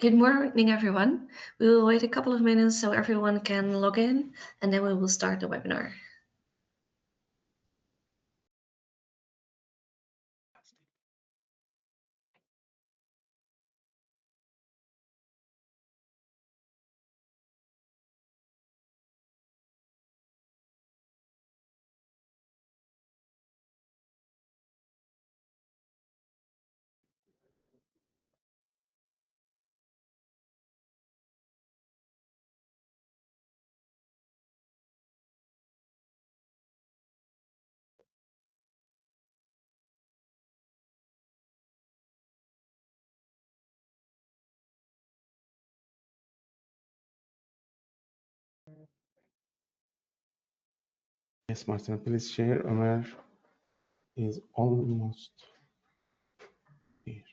Good morning, everyone. We will wait a couple of minutes so everyone can log in, and then we will start the webinar. Yes, Martina, please share. Ömer is almost here.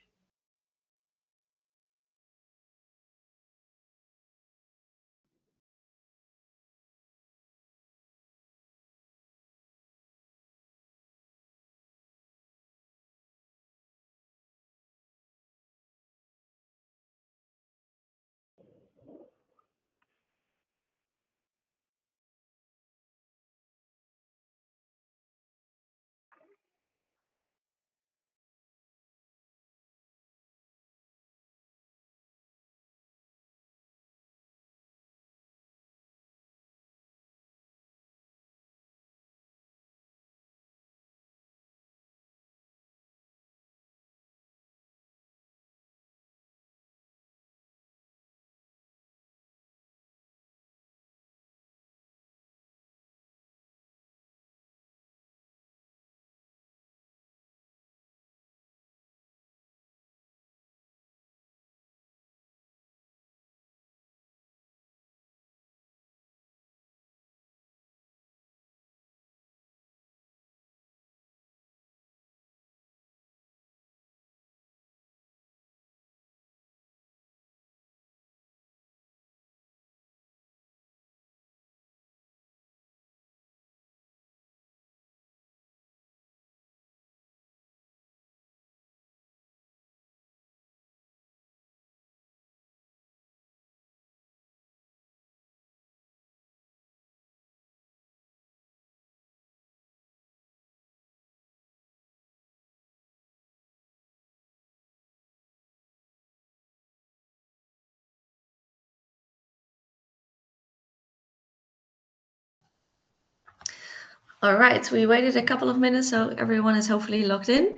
All right, we waited a couple of minutes so everyone is hopefully logged in.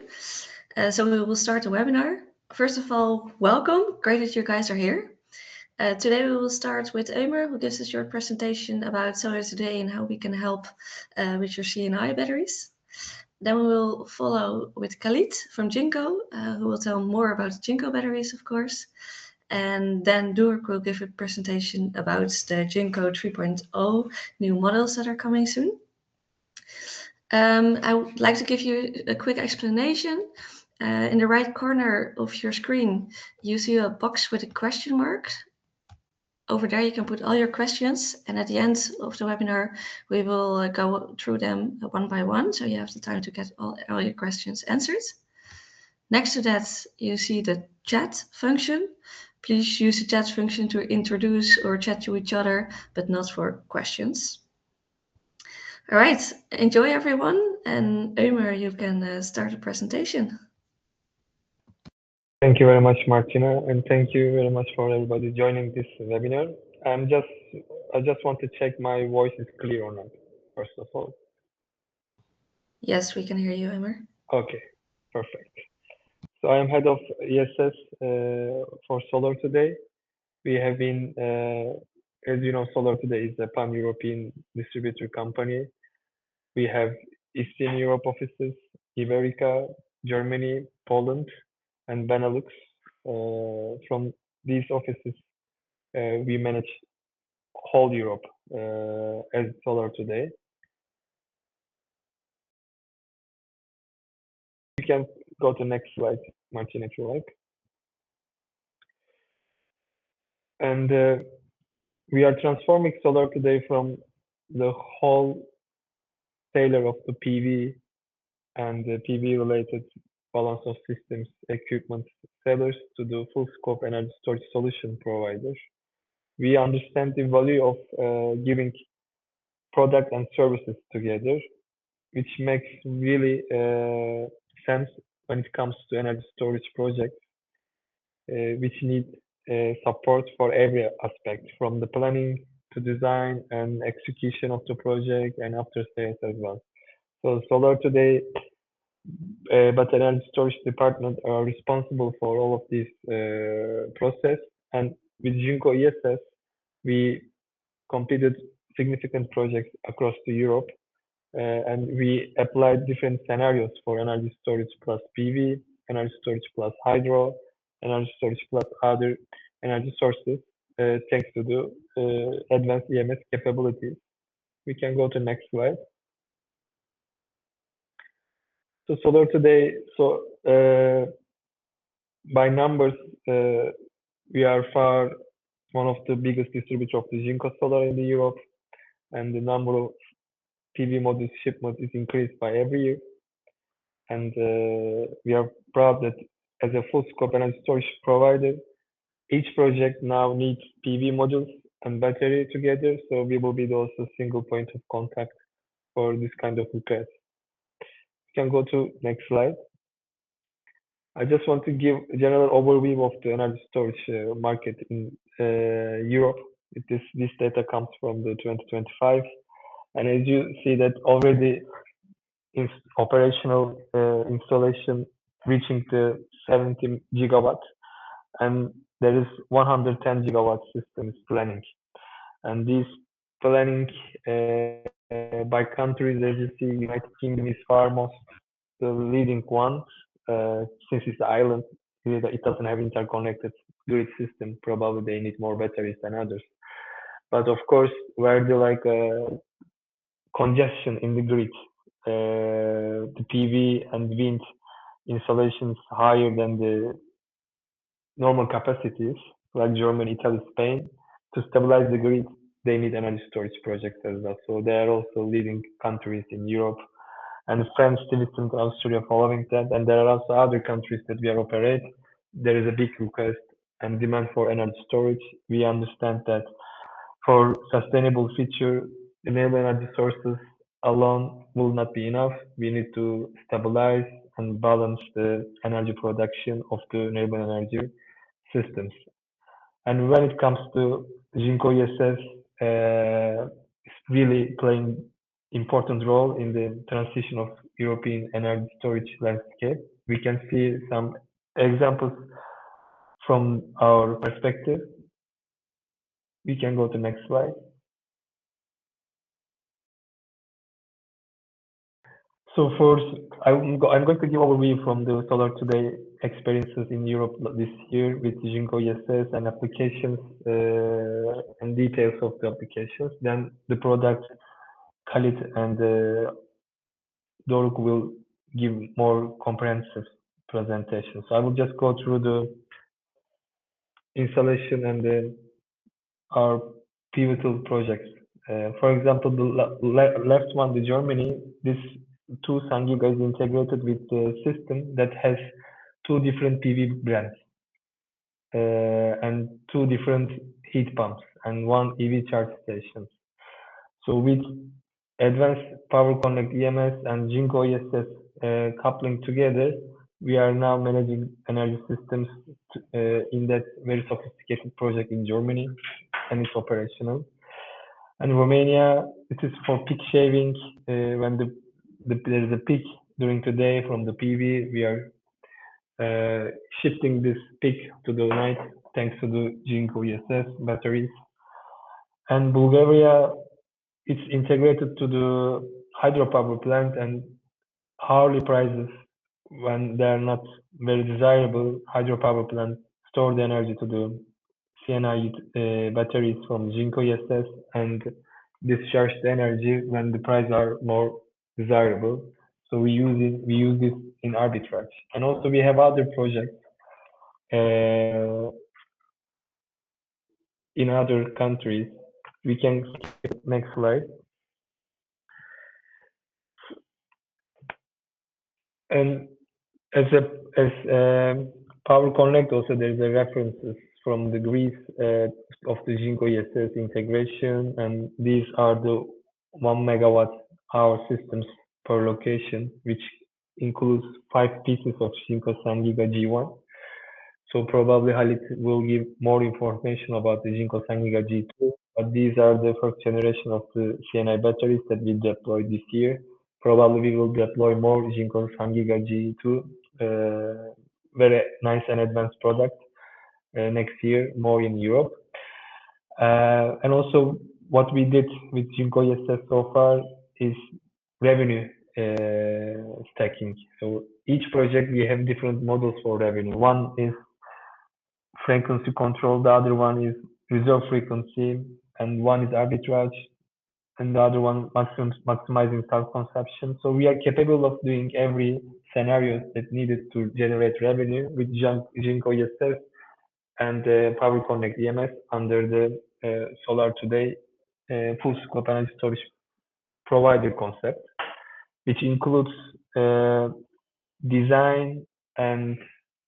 So we will start the webinar. First of all, welcome. Great that you guys are here. Today we will start with Ömer, who gives us a short presentation about SolarToday and how we can help with your C&I batteries. Then we will follow with Khalid from Jinko, who will tell more about Jinko batteries, of course. And then Durk will give a presentation about the Jinko 3.0 new models that are coming soon. I would like to give you a quick explanation. In the right corner of your screen, you see a box with a question mark. Over there, you can put all your questions, and at the end of the webinar, we will go through them one by one, so you have the time to get all your questions answered. Next to that, you see the chat function. Please use the chat function to introduce or chat to each other, but not for questions. All right, enjoy everyone, and Ömer, you can start the presentation. Thank you very much, Martina, and thank you very much for everybody joining this webinar. I just want to check my voice is clear or not, first of all. Yes, we can hear you, Ömer. Okay, perfect. So I am head of ESS for SolarToday. We have been, as you know, SolarToday is a pan-European distributor company. We have Eastern Europe offices, Iberica, Germany, Poland, and Benelux. From these offices, we manage whole Europe as SolarToday. You can go to next slide, Martin, if you like. And we are transforming SolarToday from the whole tailor of the PV and the PV related balance of systems, equipment sellers to the full scope energy storage solution provider. We understand the value of giving product and services together, which makes really sense when it comes to energy storage projects, which need support for every aspect, from the planning to design and execution of the project and after sales as well. So SolarToday, but energy storage department are responsible for all of this process. And with Jinko ESS, we completed significant projects across the Europe, and we applied different scenarios for energy storage plus PV, energy storage plus hydro, energy storage plus other energy sources, thanks to the advanced EMS capabilities. We can go to next slide. So SolarToday, by numbers, we are far one of the biggest distributors of the Jinko Solar in the Europe, and the number of PV modules shipment is increased by every year. And we are proud that as a full scope energy storage provider, each project now needs PV modules and battery together. So we will be also single point of contact for this kind of request. We can go to next slide. I just want to give a general overview of the energy storage market in Europe. This data comes from the 2025. And as you see that already in operational installation reaching the 70 gigawatts, and there is 110 gigawatt systems planning. And this planning by countries, as you see, United Kingdom is far most the leading one, since it's an island, it doesn't have interconnected grid system. Probably they need more batteries than others. But of course, where the congestion in the grid, the PV and wind installations higher than the normal capacities, like Germany, Italy, Spain, to stabilize the grid, they need energy storage projects as well. So they are also leading countries in Europe, and France, Switzerland, Austria following that. And there are also other countries that we are operate. There is a big request and demand for energy storage. We understand that for sustainable future, renewable energy sources alone will not be enough. We need to stabilize and balance the energy production of the renewable energy systems. And when it comes to Jinko ESS, it's really playing important role in the transition of European energy storage landscape. We can see some examples from our perspective. We can go to next slide. So first, I'm going to give overview from the SolarToday experiences in Europe this year with Jinko ESS and applications and details of the applications. Then the product, Khalid and Doruk will give more comprehensive presentation. So I will just go through the installation and our pivotal projects. For example, the left one, the Germany, this 2 Sangiga is integrated with the system that has 2 different PV brands and 2 different heat pumps and 1 EV charge station. So with advanced Power Connect EMS and Jinko ESS coupling together, we are now managing energy systems in that very sophisticated project in Germany, and it's operational. And Romania, it is for peak shaving. When there is a peak during the day from the PV, we are shifting this peak to the night thanks to the Jinko ESS batteries. And Bulgaria, it's integrated to the hydropower plant, and hourly prices, when they are not very desirable, hydropower plants store the energy to the CNI batteries from Jinko ESS and discharge the energy when the prices are more desirable. So we use this in arbitrage. And also we have other projects in other countries. We can skip next slide. And As Power Connect, also there's a references from the Greece of the Jinko ESS integration, and these are the 1 megawatt hour systems per location, which includes 5 pieces of Jinko Giga G1. So probably Halit will give more information about the Jinko Giga G2, but these are the first generation of the CNI batteries that we deployed this year. Probably we will deploy more Jinko Giga G2, very nice and advanced product next year, more in Europe. And also what we did with Jinko ESS so far is revenue stacking. So each project we have different models for revenue. One is frequency control, the other one is reserve frequency, and one is arbitrage, and the other one maximizing self-consumption. So we are capable of doing every scenario that needed to generate revenue with Jinko ESS and Power Connect EMS under the SolarToday full scope energy storage provider concept, which includes design and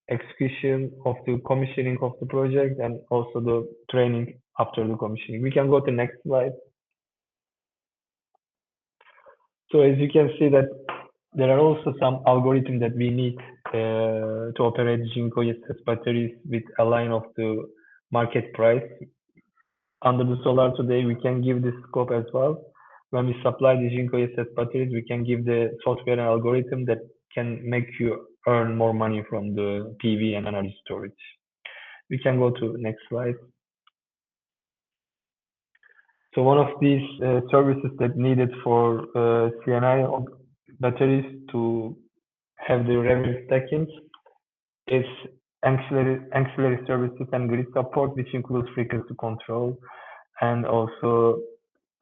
execution of the commissioning of the project and also the training after the commissioning. We can go to the next slide. So as you can see that there are also some algorithms that we need to operate Jinko ESS batteries with a line of the market price. Under the SolarToday, we can give this scope as well. When we supply the Jinko ESS batteries, we can give the software and algorithm that can make you earn more money from the PV and energy storage. We can go to next slide. So one of these services that needed for CNI batteries to have the revenue stacking is ancillary services and grid support, which includes frequency control and also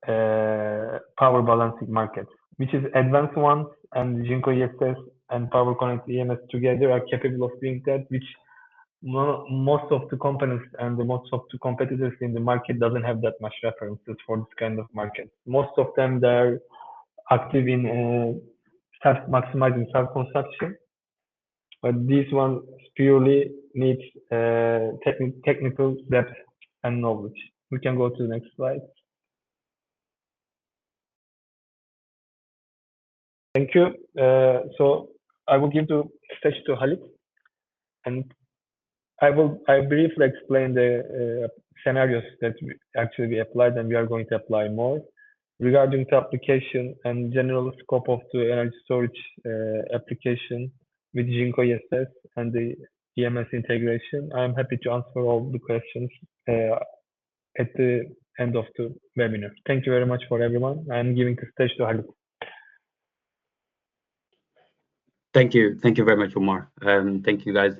power balancing markets, which is advanced ones, and Jinko ESS and Power Connect EMS together are capable of doing that, which most of the companies and most of the competitors in the market doesn't have that much references for this kind of market. Most of them, they're active in maximizing self-consumption, but this one purely needs technical depth and knowledge. We can go to the next slide. Thank you. So I will give the stage to Halit, and I briefly explain the scenarios that we applied, and we are going to apply more. Regarding the application and general scope of the energy storage application with Jinko ESS and the EMS integration, I am happy to answer all the questions at the end of the webinar. Thank you very much for everyone. I am giving the stage to Halit. Thank you very much, Omar. Thank you, guys.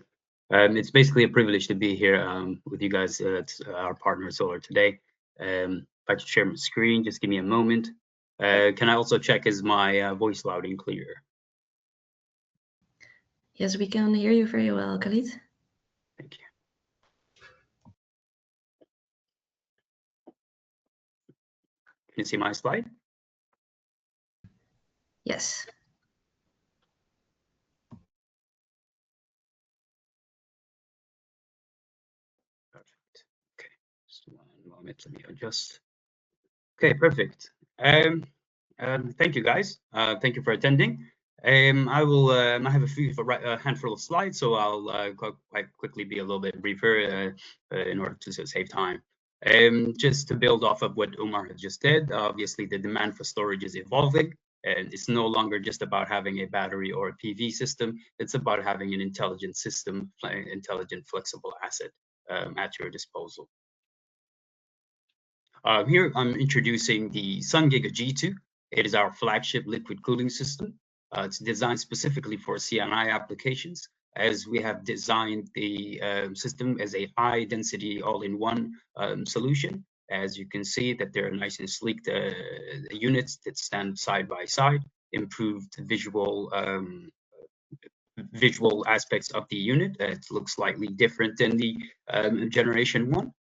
It's basically a privilege to be here with you guys at our partner SolarToday. I'd like to share my screen. Just give me a moment. Can I also check, is my voice loud and clear? Yes, we can hear you very well, Khalid. Thank you. Can you see my slide? Yes. Perfect. Okay, just one moment. Let me adjust. Okay, perfect. Thank you, guys. Thank you for attending. I will. I have a handful of slides, so I'll quite quickly be a little bit briefer in order to save time. Just to build off of what Omar had just said, obviously the demand for storage is evolving, and it's no longer just about having a battery or a PV system. It's about having an intelligent system, intelligent, flexible asset at your disposal. Here I'm introducing the SunGiga G2. It is our flagship liquid cooling system. It's designed specifically for CNI applications, as we have designed the system as a high density all-in-one solution. As you can see that they're nice and sleek units that stand side by side, improved visual aspects of the unit. It looks slightly different than the generation 1.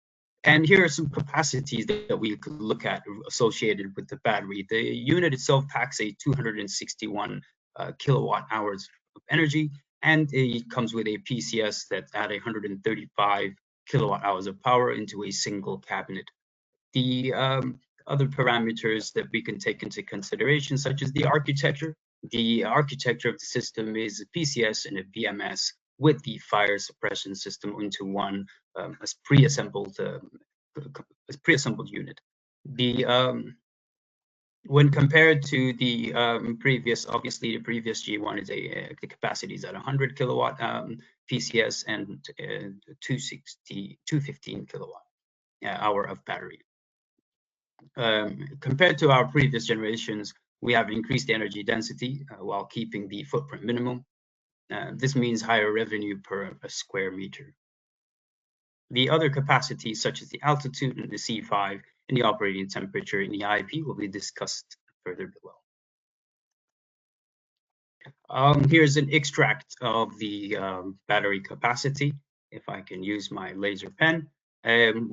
And here are some capacities that we could look at associated with the battery. The unit itself packs a 261 kilowatt hours of energy, and it comes with a PCS that add 135 kilowatt hours of power into a single cabinet. The other parameters that we can take into consideration, such as the architecture. The architecture of the system is a PCS and a BMS with the fire suppression system into one as pre-assembled unit. When compared to the previous, obviously the previous G1 is the capacity is at 100 kilowatt PCS and 215 kilowatt hour of battery. Compared to our previous generations, we have increased energy density while keeping the footprint minimum. This means higher revenue per square meter. The other capacities, such as the altitude and the C5 and the operating temperature in the IP, will be discussed further below. Here's an extract of the battery capacity. If I can use my laser pen,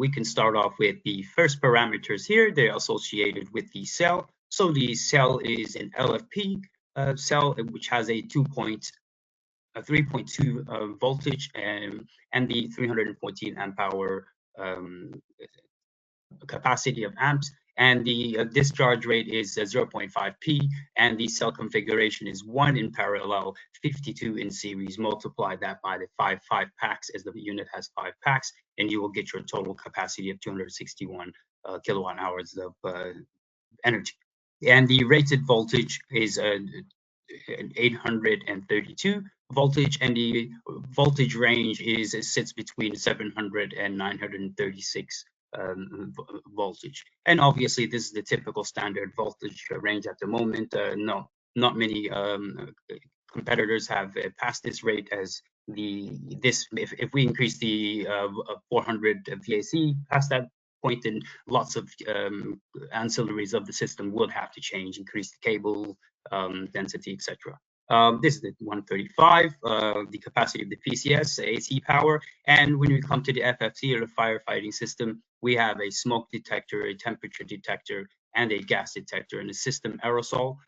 we can start off with the first parameters here. They're associated with the cell. So the cell is an LFP cell, which has a 3.2 voltage and the 314 amp hour capacity of amps, and the discharge rate is 0.5p, and the cell configuration is 1 in parallel, 52 in series. Multiply that by the 5 packs, as the unit has 5 packs, and you will get your total capacity of 261 kilowatt hours of energy. And the rated voltage is 832 voltage, and the voltage range sits between 700 and 936 voltage. And obviously this is the typical standard voltage range at the moment. Not many competitors have passed this rate, as if we increase the 400 VAC past that point, then lots of ancillaries of the system would have to change, increase the cable density, etc. This is the 135, the capacity of the PCS, AC power. And when we come to the FFT, or the firefighting system, we have a smoke detector, a temperature detector, and a gas detector, and a system aerosol.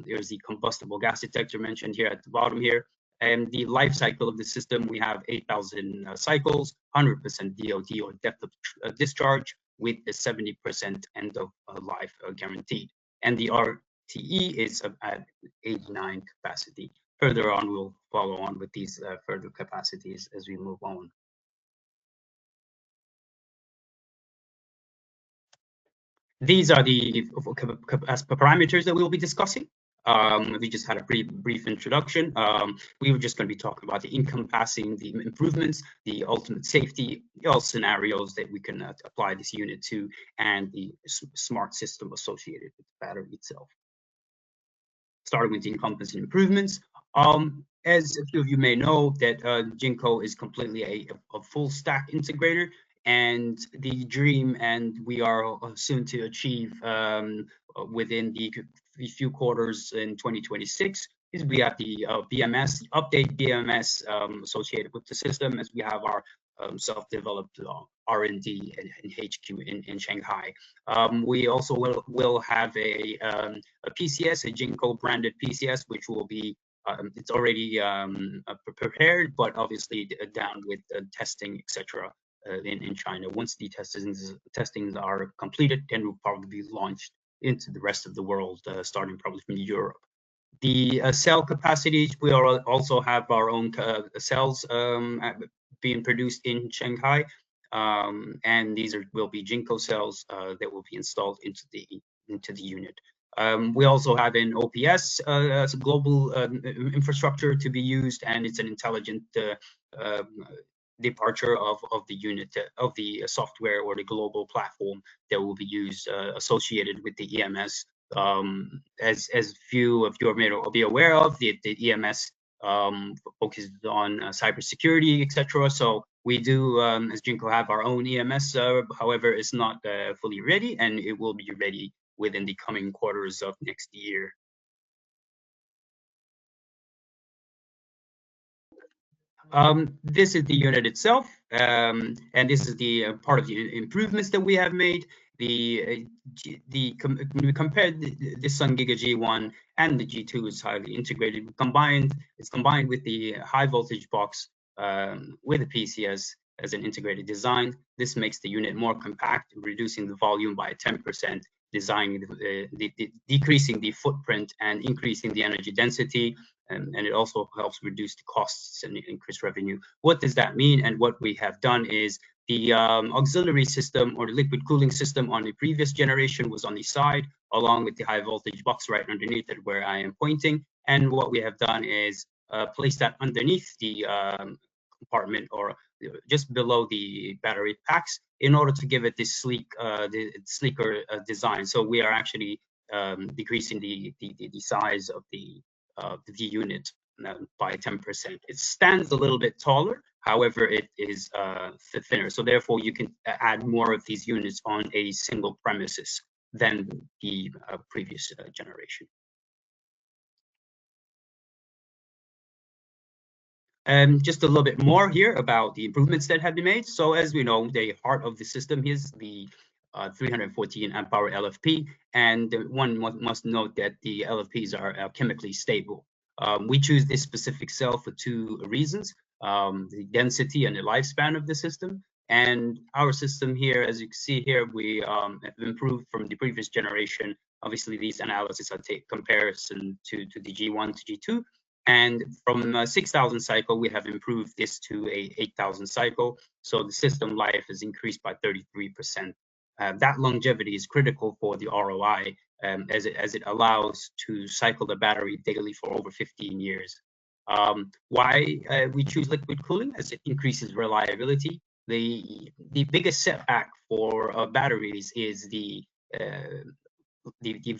There's the combustible gas detector mentioned here at the bottom here. And the life cycle of the system, we have 8,000 cycles, 100% DOT, or depth of discharge, with the 70% end of life guaranteed. And the RTE is at 89 capacity. Further on, we'll follow on with these further capacities as we move on. These are the parameters that we will be discussing. We just had a brief introduction. We were just going to be talking about the encompassing the improvements, the ultimate safety, all scenarios that we can apply this unit to, and the smart system associated with the battery itself. Starting with the encompassing improvements. As a few of you may know, that Jinko is completely a full stack integrator, and the dream, and we are soon to achieve within the few quarters in 2026, is we have the BMS, update BMS associated with the system, as we have our self-developed R&D and HQ in Shanghai. We also will have a PCS, a Jinko branded PCS, which will be it's already prepared, but obviously down with testing, etc. In China. Once the testings are completed, then will probably be launched into the rest of the world, starting probably from Europe. The cell capacities, we also have our own cells being produced in Shanghai, and these will be Jinko cells that will be installed into the unit. We also have an OPS as a global infrastructure to be used, and it's an intelligent departure of the unit, of the software or the global platform that will be used associated with the EMS. As few of you may be aware of, the EMS focuses on cybersecurity, etc. So we do, as Jinko, have our own EMS. However, it's not fully ready, and it will be ready within the coming quarters of next year. This is the unit itself, and this is the part of the improvements that we have made. when we compared the Sun Giga G1 and the G2 is highly integrated. It's combined with the high voltage box with the PCS as an integrated design. This makes the unit more compact, reducing the volume by 10%, decreasing the footprint and increasing the energy density. And it also helps reduce the costs and increase revenue. What does that mean? And what we have done is the auxiliary system or the liquid cooling system on the previous generation was on the side, along with the high voltage box right underneath it where I am pointing. And what we have done is place that underneath the compartment or just below the battery packs in order to give it this sleeker design. So we are actually decreasing the size of the unit by 10%. It stands a little bit taller, however, it is thinner. So therefore, you can add more of these units on a single premises than the previous generation. Just a little bit more here about the improvements that have been made. So as we know, the heart of the system is the 314 amp hour LFP, and one must note that the LFPs are chemically stable. We choose this specific cell for two reasons: the density and the lifespan of the system. And our system here, as you can see here, we have improved from the previous generation. Obviously, these analyses are comparison to the G1 to G2. And from 6,000 cycle, we have improved this to a 8,000 cycle. So the system life has increased by 33%. That longevity is critical for the ROI as it allows to cycle the battery daily for over 15 years. Why we choose liquid cooling? As it increases reliability. The biggest setback for batteries is the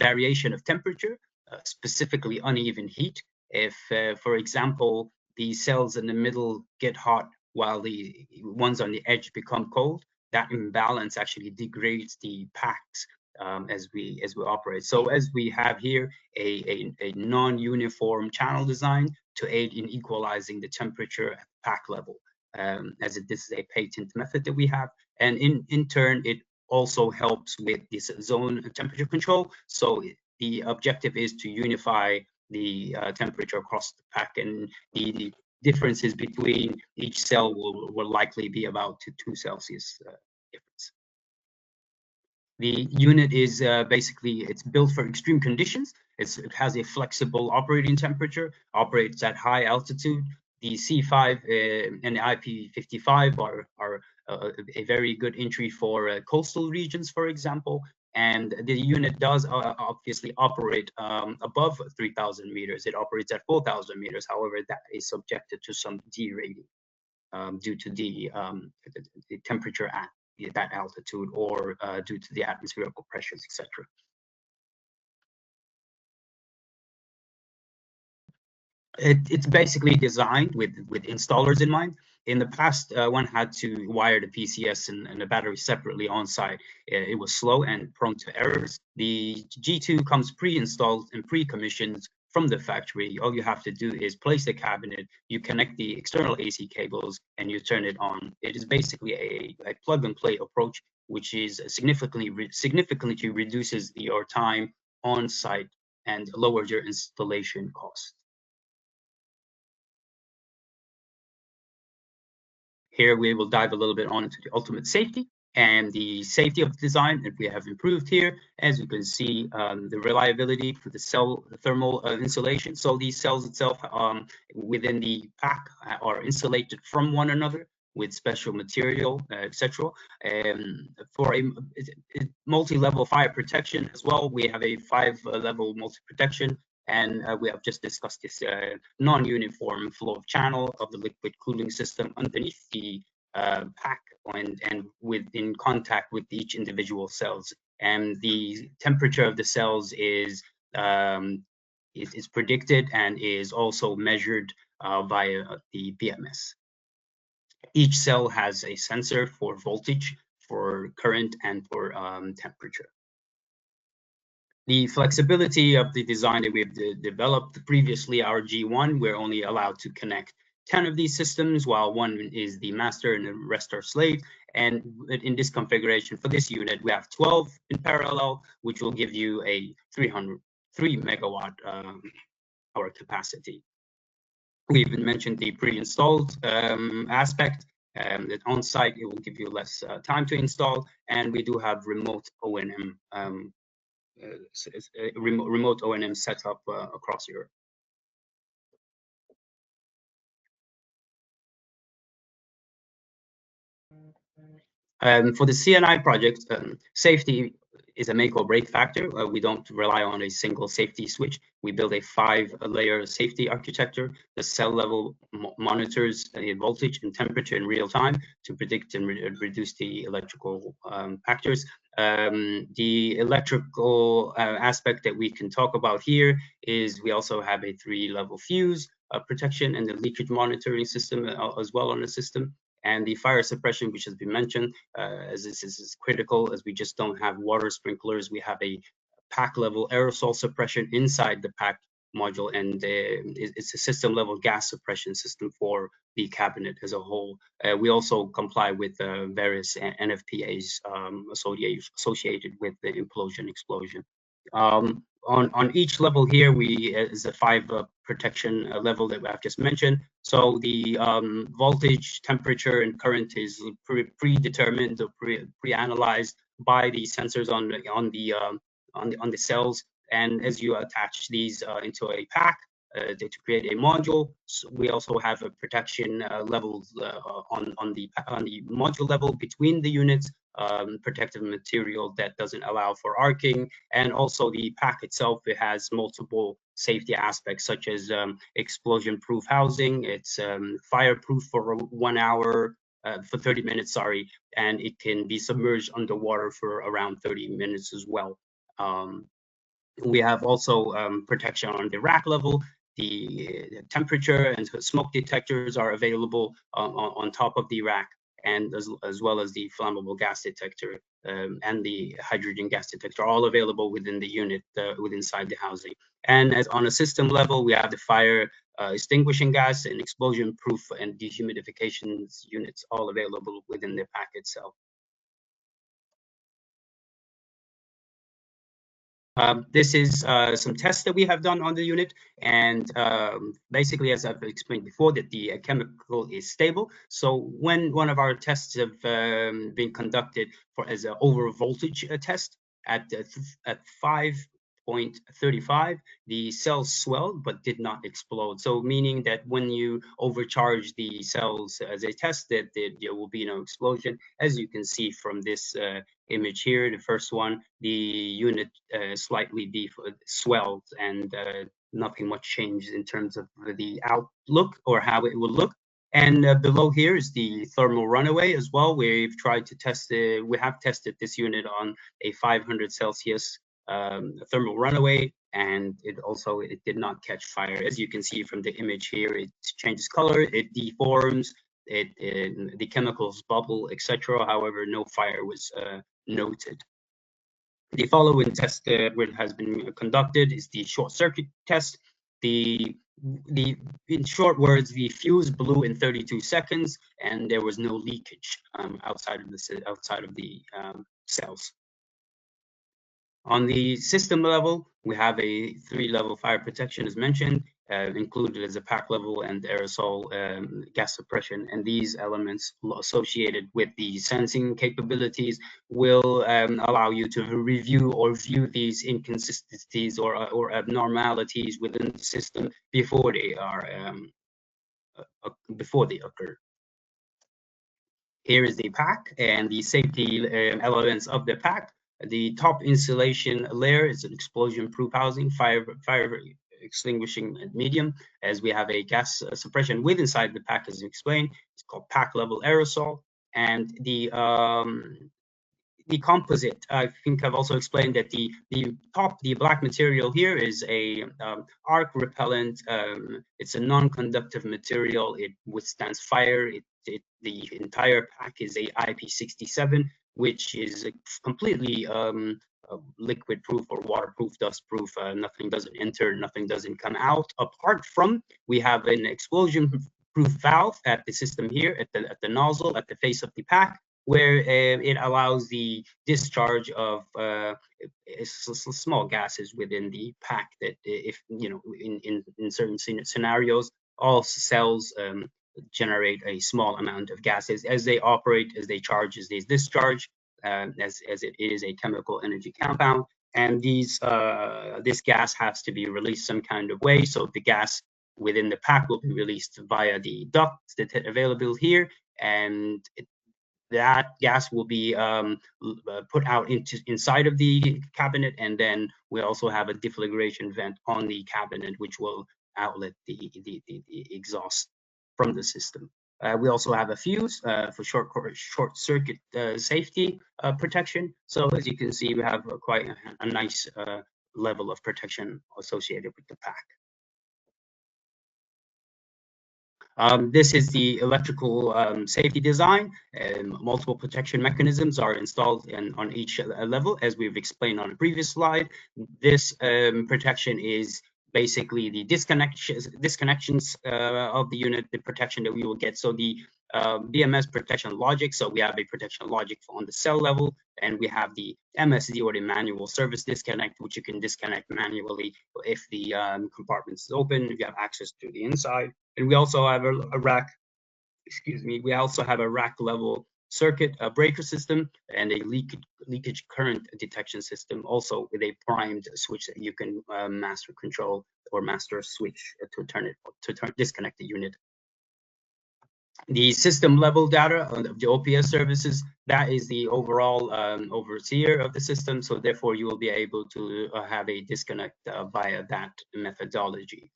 variation of temperature, specifically uneven heat. If, for example, the cells in the middle get hot while the ones on the edge become cold, that imbalance actually degrades the packs as we operate. So as we have here a non-uniform channel design to aid in equalizing the temperature at the pack level, this is a patent method that we have, and in turn it also helps with this zone temperature control. So the objective is to unify the temperature across the pack, and the differences between each cell will likely be about 2 Celsius difference. The unit is basically, it's built for extreme conditions. It has a flexible operating temperature, operates at high altitude. The C5 and the IP55 are a very good entry for coastal regions, for example. And the unit does obviously operate above 3,000 meters. It operates at 4,000 meters. However, that is subjected to some derating due to the temperature at that altitude or due to the atmospheric pressures, etc. It's basically designed with installers in mind. In the past, one had to wire the PCS and the battery separately on site. It was slow and prone to errors. The G2 comes pre-installed and pre-commissioned from the factory. All you have to do is place the cabinet, you connect the external AC cables, and you turn it on. It is basically a plug-and-play approach, which is significantly reduces your time on site and lowers your installation cost. Here we will dive a little bit on into the ultimate safety and the safety of the design that we have improved here. As you can see, the reliability for the cell thermal insulation. So these cells itself within the pack are insulated from one another with special material, etc. For a multi-level fire protection as well, we have a 5-level multi-protection. And we have just discussed this non-uniform flow of channel of the liquid cooling system underneath the pack and in contact with each individual cells. And the temperature of the cells is predicted and is also measured via the BMS. Each cell has a sensor for voltage, for current, and for temperature. The flexibility of the design that we've developed previously, our G1, we're only allowed to connect 10 of these systems, while one is the master and the rest are slave. And in this configuration for this unit, we have 12 in parallel, which will give you a 303 megawatt hour capacity. We even mentioned the pre-installed aspect. That on site, it will give you less time to install, and we do have remote O&M remote O&M setup across Europe. For the CNI project, safety is a make or break factor. We don't rely on a single safety switch. We build a 5-layer safety architecture. The cell level monitors the voltage and temperature in real time to predict and reduce the electrical factors. The electrical aspect that we can talk about here is we also have a 3-level fuse protection and the leakage monitoring system as well on the system. And the fire suppression, which has been mentioned, as this is critical, as we just don't have water sprinklers. We have a pack level aerosol suppression inside the pack module, and it's a system level gas suppression system for the cabinet as a whole. We also comply with various NFPAs associated with the implosion explosion. On each level here, is a 5 protection level that I've just mentioned. So the voltage, temperature, and current is predetermined or pre-analyzed by the sensors on the cells. And as you attach these into a pack to create a module, so we also have a protection levels on the module level between the units. Protective material that doesn't allow for arcing, and also the pack itself, it has multiple safety aspects such as explosion-proof housing. It's fireproof for 1 hour, for 30 minutes, sorry, and it can be submerged underwater for around 30 minutes as well. We have also protection on the rack level. The temperature and smoke detectors are available on top of the rack, and as well as the flammable gas detector and the hydrogen gas detector, all available within the unit, inside the housing. And as on a system level, we have the fire extinguishing gas and explosion-proof and dehumidification units, all available within the pack itself. This is some tests that we have done on the unit, and basically, as I've explained before, that the chemical is stable. So when one of our tests have been conducted as an over voltage test at 5.35, the cells swelled but did not explode. So meaning that when you overcharge the cells as a test, that there will be no explosion. As you can see from this image here, the first one, the unit slightly swelled, and nothing much changed in terms of the outlook or how it will look. And below here is the thermal runaway as well. We've tried to test it. We have tested this unit on a 500 Celsius thermal runaway, and it did not catch fire. As you can see from the image here, it changes color, it deforms, the chemicals bubble, etc. However, no fire was noted. The following test that has been conducted is the short circuit test. In short words, the fuse blew in 32 seconds, and there was no leakage outside of the cells. On the system level, we have a 3-level fire protection, as mentioned, included as a pack level and aerosol gas suppression. And these elements associated with the sensing capabilities will allow you to review or view these inconsistencies or abnormalities within the system before they occur. Here is the pack and the safety elements of the pack. The top insulation layer is an explosion-proof housing, fire extinguishing medium, as we have a gas suppression with inside the pack, as explained. It's called pack level aerosol. And the composite, I think I've also explained that the black material here is a arc repellent. It's a non-conductive material. It withstands fire. The entire pack is a IP67, which is completely liquid proof or waterproof, dust proof. Nothing doesn't enter, nothing doesn't come out. Apart from, we have an explosion proof valve at the system here, at the nozzle, at the face of the pack, where it allows the discharge of small gases within the pack that, if in certain scenarios, all cells generate a small amount of gases as they operate, as they charge, as they discharge, as it is a chemical energy compound. And this gas has to be released some kind of way. So the gas within the pack will be released via the ducts that are available here, and that gas will be put out inside of the cabinet, and then we also have a deflagration vent on the cabinet, which will outlet the exhaust from the system. We also have a fuse for short circuit safety protection. So as you can see, we have quite a nice level of protection associated with the pack. This is the electrical safety design. Multiple protection mechanisms are installed on each level, as we've explained on a previous slide. This protection is basically the disconnections of the unit, the protection that we will get. So the BMS protection logic. So we have a protection logic on the cell level, and we have the MSD, or the manual service disconnect, which you can disconnect manually if the compartment is open, if you have access to the inside. And we also have a rack, we also have a rack level circuit breaker system and a leakage current detection system, also with a primed switch that you can master control or master switch to disconnect the unit. The system level data of the OPS services, that is the overall overseer of the system. So therefore you will be able to have a disconnect via that methodology.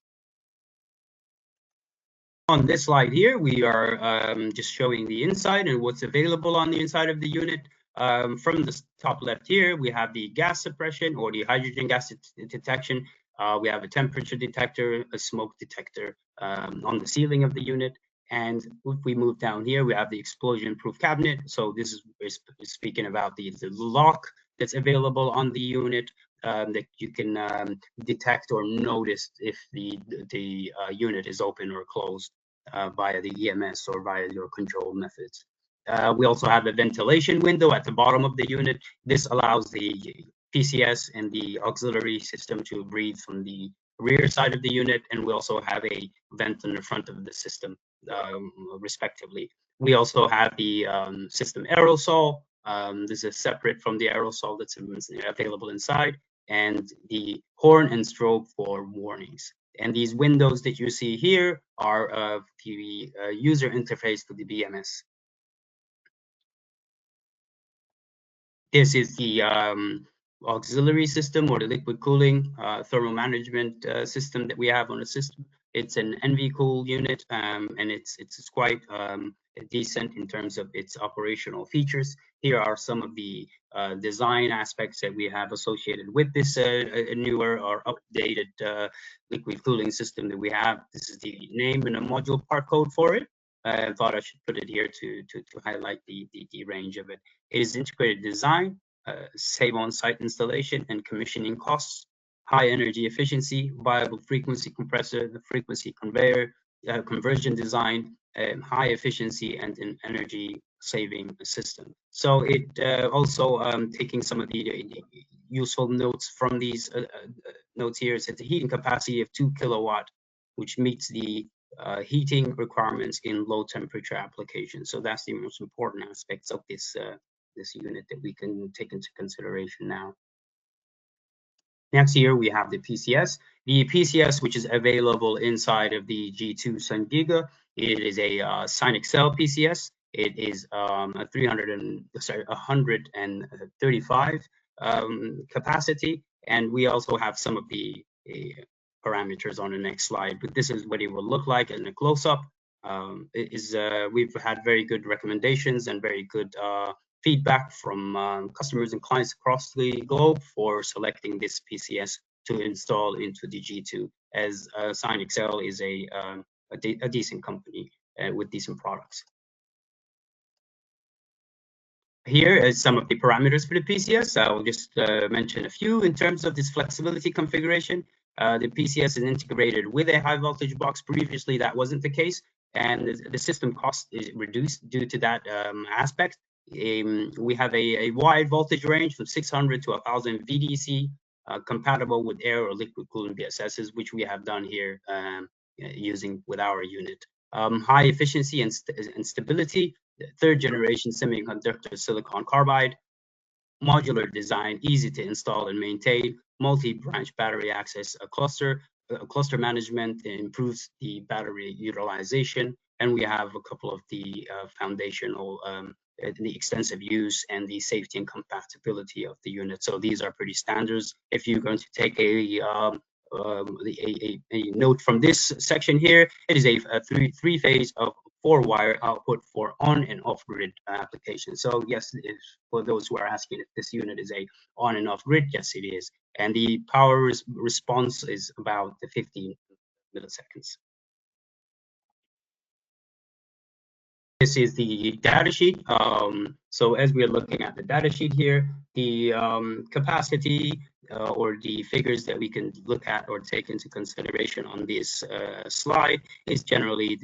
On this slide here, we are just showing the inside and what's available on the inside of the unit. From the top left here, we have the gas suppression, or the hydrogen gas detection. We have a temperature detector, a smoke detector on the ceiling of the unit. And if we move down here, we have the explosion-proof cabinet. So this is speaking about the lock that's available on the unit, that you can detect or notice if the unit is open or closed via the EMS or via your control methods. We also have a ventilation window at the bottom of the unit. This allows the PCS and the auxiliary system to breathe from the rear side of the unit, and we also have a vent in the front of the system, respectively. We also have the system aerosol. This is separate from the aerosol that's available inside, and the horn and strobe for warnings. And these windows that you see here are the user interface to the BMS. This is the auxiliary system, or the liquid cooling thermal management system that we have on the system. It's an NV-cool unit, and it's quite decent in terms of its operational features. Here are some of the design aspects that we have associated with this newer or updated liquid cooling system that we have. This is the name and a module part code for it. I thought I should put it here to highlight the range of it. It is integrated design, save on-site installation and commissioning costs, high energy efficiency, viable frequency compressor, the frequency conveyor, conversion design, high efficiency, and an energy saving system. So it also taking some of the useful notes from these notes here. It's a heating capacity of 2 kilowatt, which meets the heating requirements in low temperature applications. So that's the most important aspects of this this unit that we can take into consideration now. Next here we have the PCS. The PCS, which is available inside of the G2 Sun Giga, it is a SignXL PCS. It is a 135 capacity, and we also have some of the parameters on the next slide. But this is what it will look like in a close-up. We've had very good recommendations and very good feedback from customers and clients across the globe for selecting this PCS to install into the G2, as SignXL is a decent company with decent products. Here is some of the parameters for the PCS. I will just mention a few in terms of this flexibility configuration. The PCS is integrated with a high voltage box. Previously, that wasn't the case. and the system cost is reduced due to that aspect. We have a wide voltage range from 600 to 1000 VDC, compatible with air or liquid cooling BSSs, which we have done here using with our unit. High efficiency and stability, third generation semiconductor silicon carbide, modular design, easy to install and maintain, multi-branch battery access, cluster management improves the battery utilization, and we have a couple of the foundational, the extensive use and the safety and compatibility of the unit. So these are pretty standards. If you're going to take a note from this section here, it is a three-phase of 4-wire output for on and off grid applications. So yes, for those who are asking if this unit is a on and off grid, yes, it is. And the power response is about 15 milliseconds. This is the data sheet. So as we are looking at the data sheet here, the capacity or the figures that we can look at or take into consideration on this slide is generally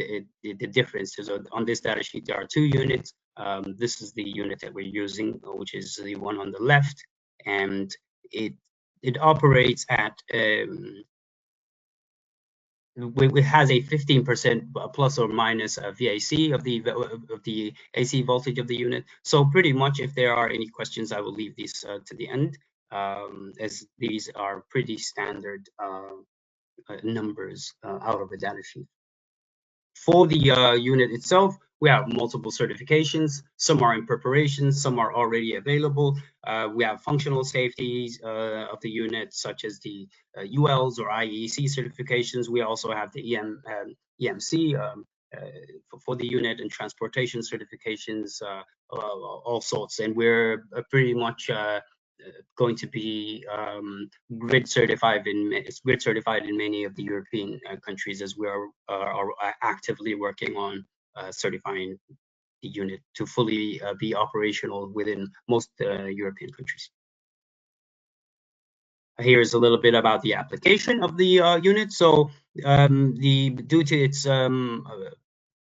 the difference. So on this data sheet, there are 2 units. This is the unit that we're using, which is the one on the left, and it operates at it has a 15% plus or minus VAC of the AC voltage of the unit. So pretty much, if there are any questions, I will leave these to the end, as these are pretty standard numbers out of the data sheet. For the unit itself, we have multiple certifications. Some are in preparation, some are already available. We have functional safeties of the unit, such as the ULs or IEC certifications. We also have the EMC for the unit, and transportation certifications, all sorts. And we're pretty much going to be grid certified in many of the European countries, as we are actively working on certifying the unit to fully be operational within most European countries. Here's a little bit about the application of the unit. So due to its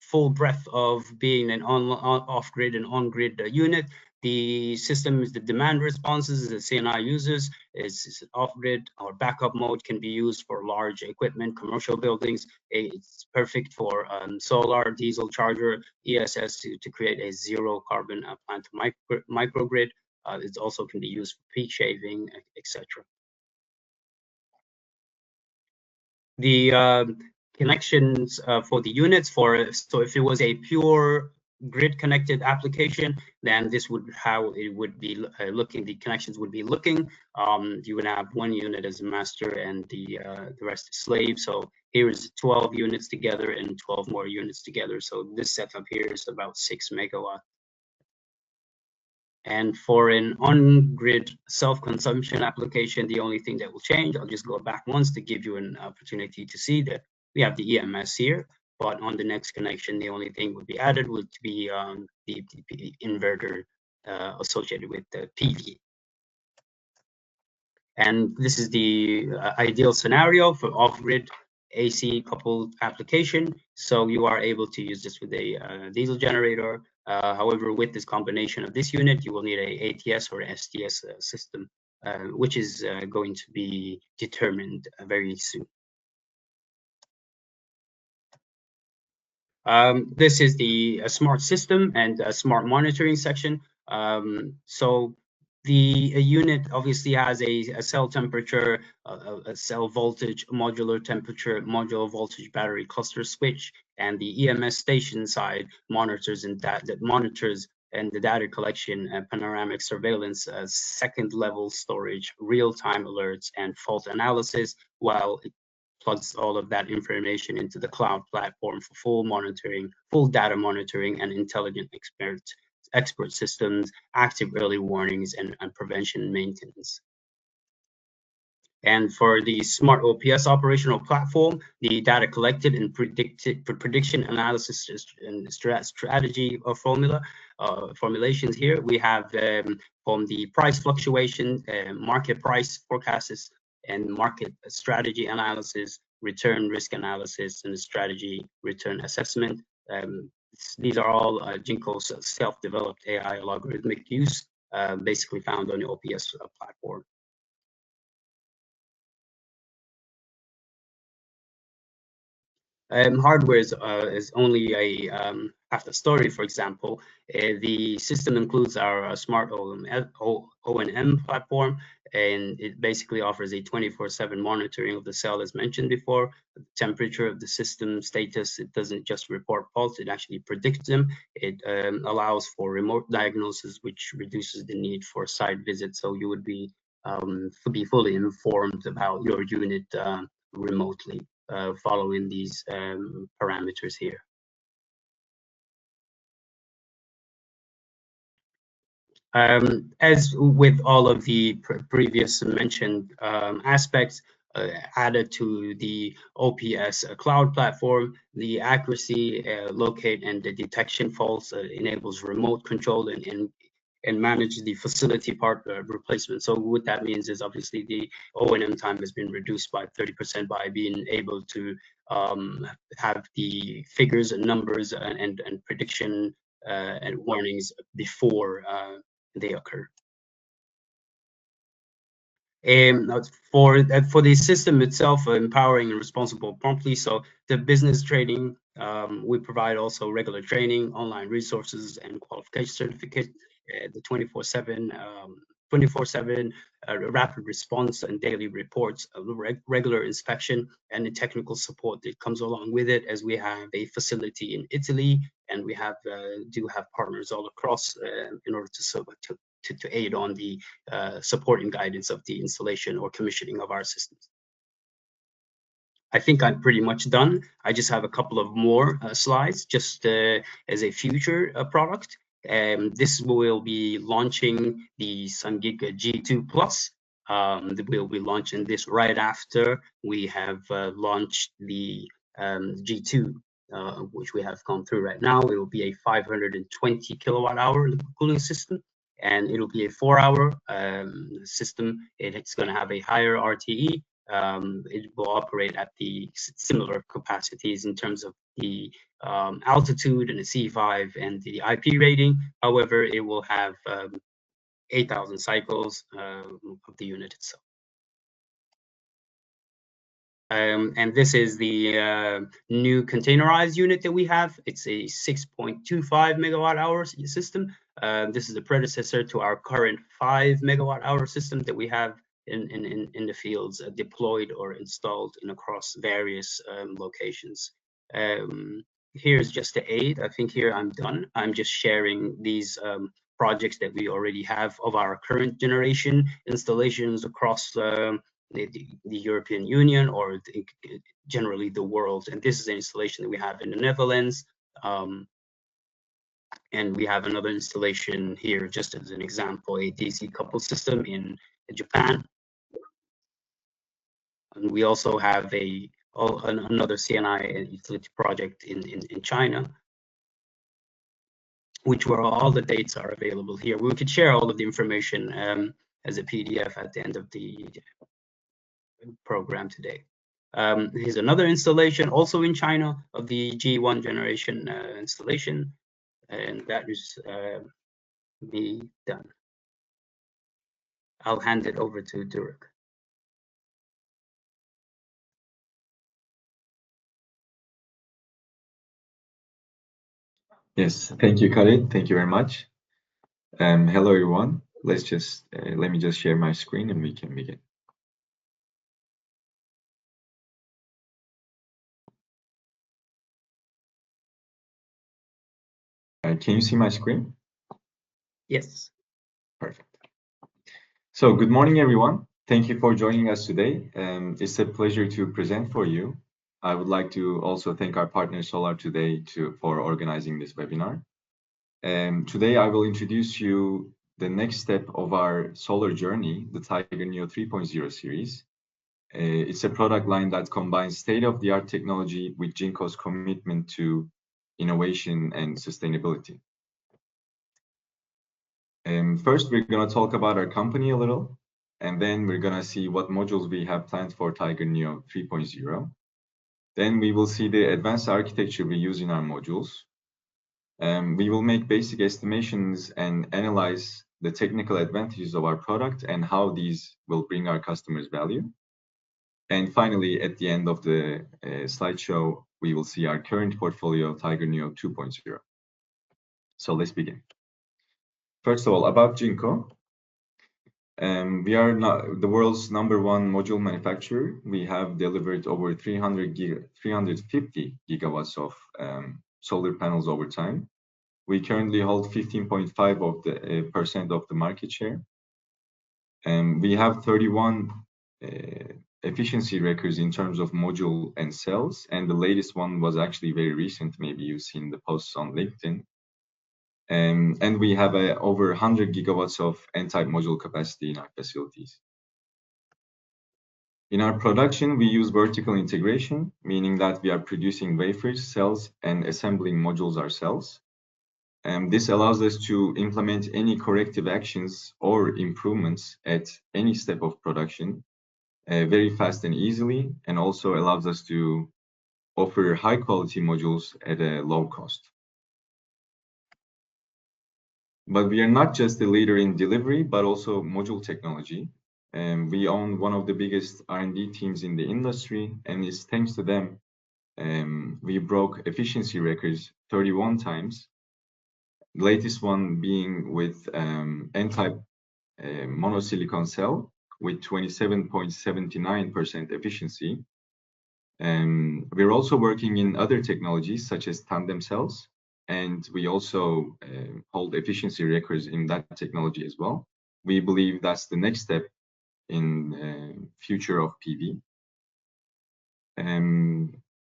full breadth of being an off-grid and on-grid unit, the systems, the demand responses, the CNI users is off-grid or backup mode, can be used for large equipment, commercial buildings. It's perfect for solar, diesel charger, ESS to create a zero carbon plant microgrid. It also can be used for peak shaving, etc. The connections for the units, so if it was a pure grid connected application, then this would how it would be looking. The connections would be looking. You would have one unit as a master and the rest is slave. So here is 12 units together and 12 more units together. So this setup here is about 6 megawatt. And for an on-grid self-consumption application, the only thing that will change, I'll just go back once to give you an opportunity to see that we have the EMS here, but on the next connection, the only thing would be added would be the inverter associated with the PV. And this is the ideal scenario for off-grid AC coupled application. So you are able to use this with a diesel generator. However, with this combination of this unit, you will need a ATS or STS system, which is going to be determined very soon. This is the smart system and smart monitoring section. So the unit obviously has a cell temperature, a cell voltage, modular temperature, modular voltage battery cluster switch, and the EMS station side monitors and that monitors and the data collection and panoramic surveillance, second level storage, real-time alerts, and fault analysis, while it plugs all of that information into the cloud platform for full monitoring, full data monitoring, and intelligent expert systems, active early warnings, and prevention maintenance. And for the smart OPS operational platform, the data collected and prediction analysis and strategy of formulations here, we have from the price fluctuation, market price forecasts, and market strategy analysis, return risk analysis, and strategy return assessment. These are all Jinko's self-developed AI algorithmic use, basically found on the OPS platform. Hardware is only a half the story. For example, the system includes our smart O&M platform, and it basically offers a 24/7 monitoring of the cell, as mentioned before. The temperature of the system status, it doesn't just report faults, it actually predicts them. It allows for remote diagnosis, which reduces the need for site visits, so you would be fully informed about your unit remotely. Following these parameters here. As with all of the previous mentioned aspects, added to the OPS cloud platform, the accuracy, locate, and the detection faults enables remote control and manage the facility part replacement. So what that means is obviously the O&M time has been reduced by 30% by being able to have the figures and numbers and prediction and warnings before they occur. For the system itself, empowering and responsible promptly. So the business training, we provide also regular training, online resources, and qualification certificate. The 24/7 rapid response and daily reports, regular inspection, and the technical support that comes along with it, as we have a facility in Italy, and we have do have partners all across in order to aid on the support and guidance of the installation or commissioning of our systems. I think I'm pretty much done. I just have a couple of more slides just as a future product. This will be launching the SunGiga G2 Plus. We'll be launching this right after we have launched the G2, which we have gone through right now. It will be a 520 kilowatt hour cooling system, and it'll be a 4-hour system. It's going to have a higher RTE. It will operate at the similar capacities in terms of the altitude and the C5 and the IP rating. However, it will have 8,000 cycles of the unit itself. And this is the new containerized unit that we have. It's a 6.25 megawatt hour system. This is the predecessor to our current 5 megawatt hour system that we have in the fields deployed or installed across various locations. Here's just the aid. I think here I'm done. I'm just sharing these projects that we already have of our current generation installations across the European Union, or generally the world. And this is an installation that we have in the Netherlands. And we have another installation here, just as an example, a DC coupled system in Japan. And we also have another CNI utility project in China, which where all the dates are available here. We could share all of the information as a PDF at the end of the program today. Here's another installation also in China of the G1 generation installation, and that is me done. I'll hand it over to Durek. Yes, thank you, Khalid. Thank you very much. Hello, everyone. Let me just share my screen and we can begin. Can you see my screen? Yes. Perfect. So good morning, everyone. Thank you for joining us today. It's a pleasure to present for you. I would like to also thank our partner SolarToday for organizing this webinar. Today I will introduce you the next step of our solar journey, the Tiger Neo 3.0 series. It's a product line that combines state-of-the-art technology with Jinko's commitment to innovation and sustainability. First, we're going to talk about our company a little, and then we're going to see what modules we have planned for Tiger Neo 3.0. Then we will see the advanced architecture we use in our modules. We will make basic estimations and analyze the technical advantages of our product and how these will bring our customers value. And finally, at the end of the slideshow, we will see our current portfolio, Tiger Neo 2.0. So let's begin. First of all, about Jinko. We are the world's #1 module manufacturer. We have delivered over 350 gigawatts of solar panels over time. We currently hold 15.5% of the market share. We have 31 efficiency records in terms of module and cells, and the latest one was actually very recent. Maybe you've seen the posts on LinkedIn. And we have over 100 gigawatts of N-type module capacity in our facilities. In our production, we use vertical integration, meaning that we are producing wafers, cells, and assembling modules ourselves. This allows us to implement any corrective actions or improvements at any step of production very fast and easily, and also allows us to offer high-quality modules at a low cost. But we are not just a leader in delivery, but also module technology. We own one of the biggest R&D teams in the industry, and it's thanks to them we broke efficiency records 31 times. The latest one being with N-type monosilicon cell with 27.79% efficiency. We're also working in other technologies such as tandem cells, and we also hold efficiency records in that technology as well. We believe that's the next step in future of PV.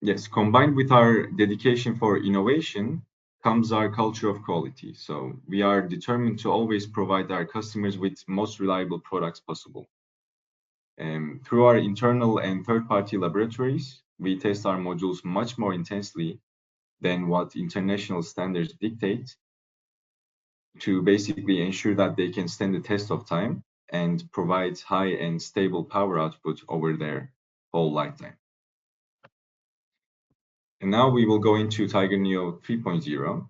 Yes, combined with our dedication for innovation comes our culture of quality. So we are determined to always provide our customers with most reliable products possible. Through our internal and third-party laboratories, we test our modules much more intensely than what international standards dictate to basically ensure that they can stand the test of time and provide high and stable power output over their whole lifetime. And now we will go into Tiger Neo 3.0.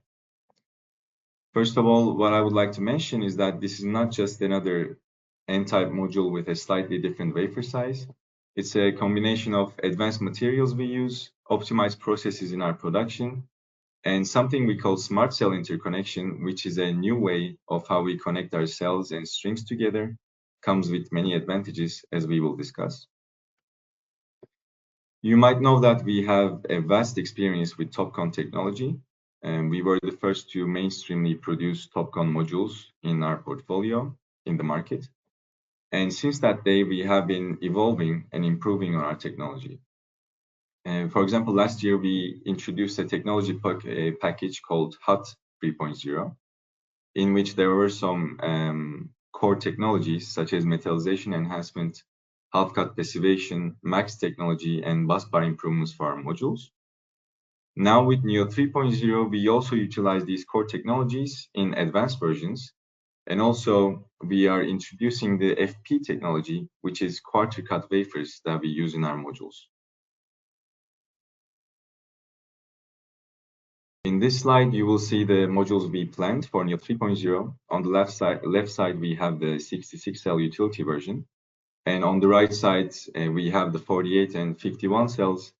First of all, what I would like to mention is that this is not just another N-type module with a slightly different wafer size. It's a combination of advanced materials we use, optimized processes in our production, and something we call smart cell interconnection, which is a new way of how we connect our cells and strings together, comes with many advantages, as we will discuss. You might know that we have a vast experience with TOPCon technology, and we were the first to mainstreamly produce TOPCon modules in our portfolio in the market. And since that day, we have been evolving and improving on our technology. For example, last year, we introduced a technology package called HOT 3.0, in which there were some core technologies such as metallization enhancement, half-cut passivation, max technology, and busbar improvements for our modules. Now with Neo 3.0, we also utilize these core technologies in advanced versions. And also, we are introducing the FP technology, which is quarter-cut wafers that we use in our modules. In this slide, you will see the modules we planned for Neo 3.0. On the left side, we have the 66-cell utility version. And on the right side, we have the 48 and 51 cells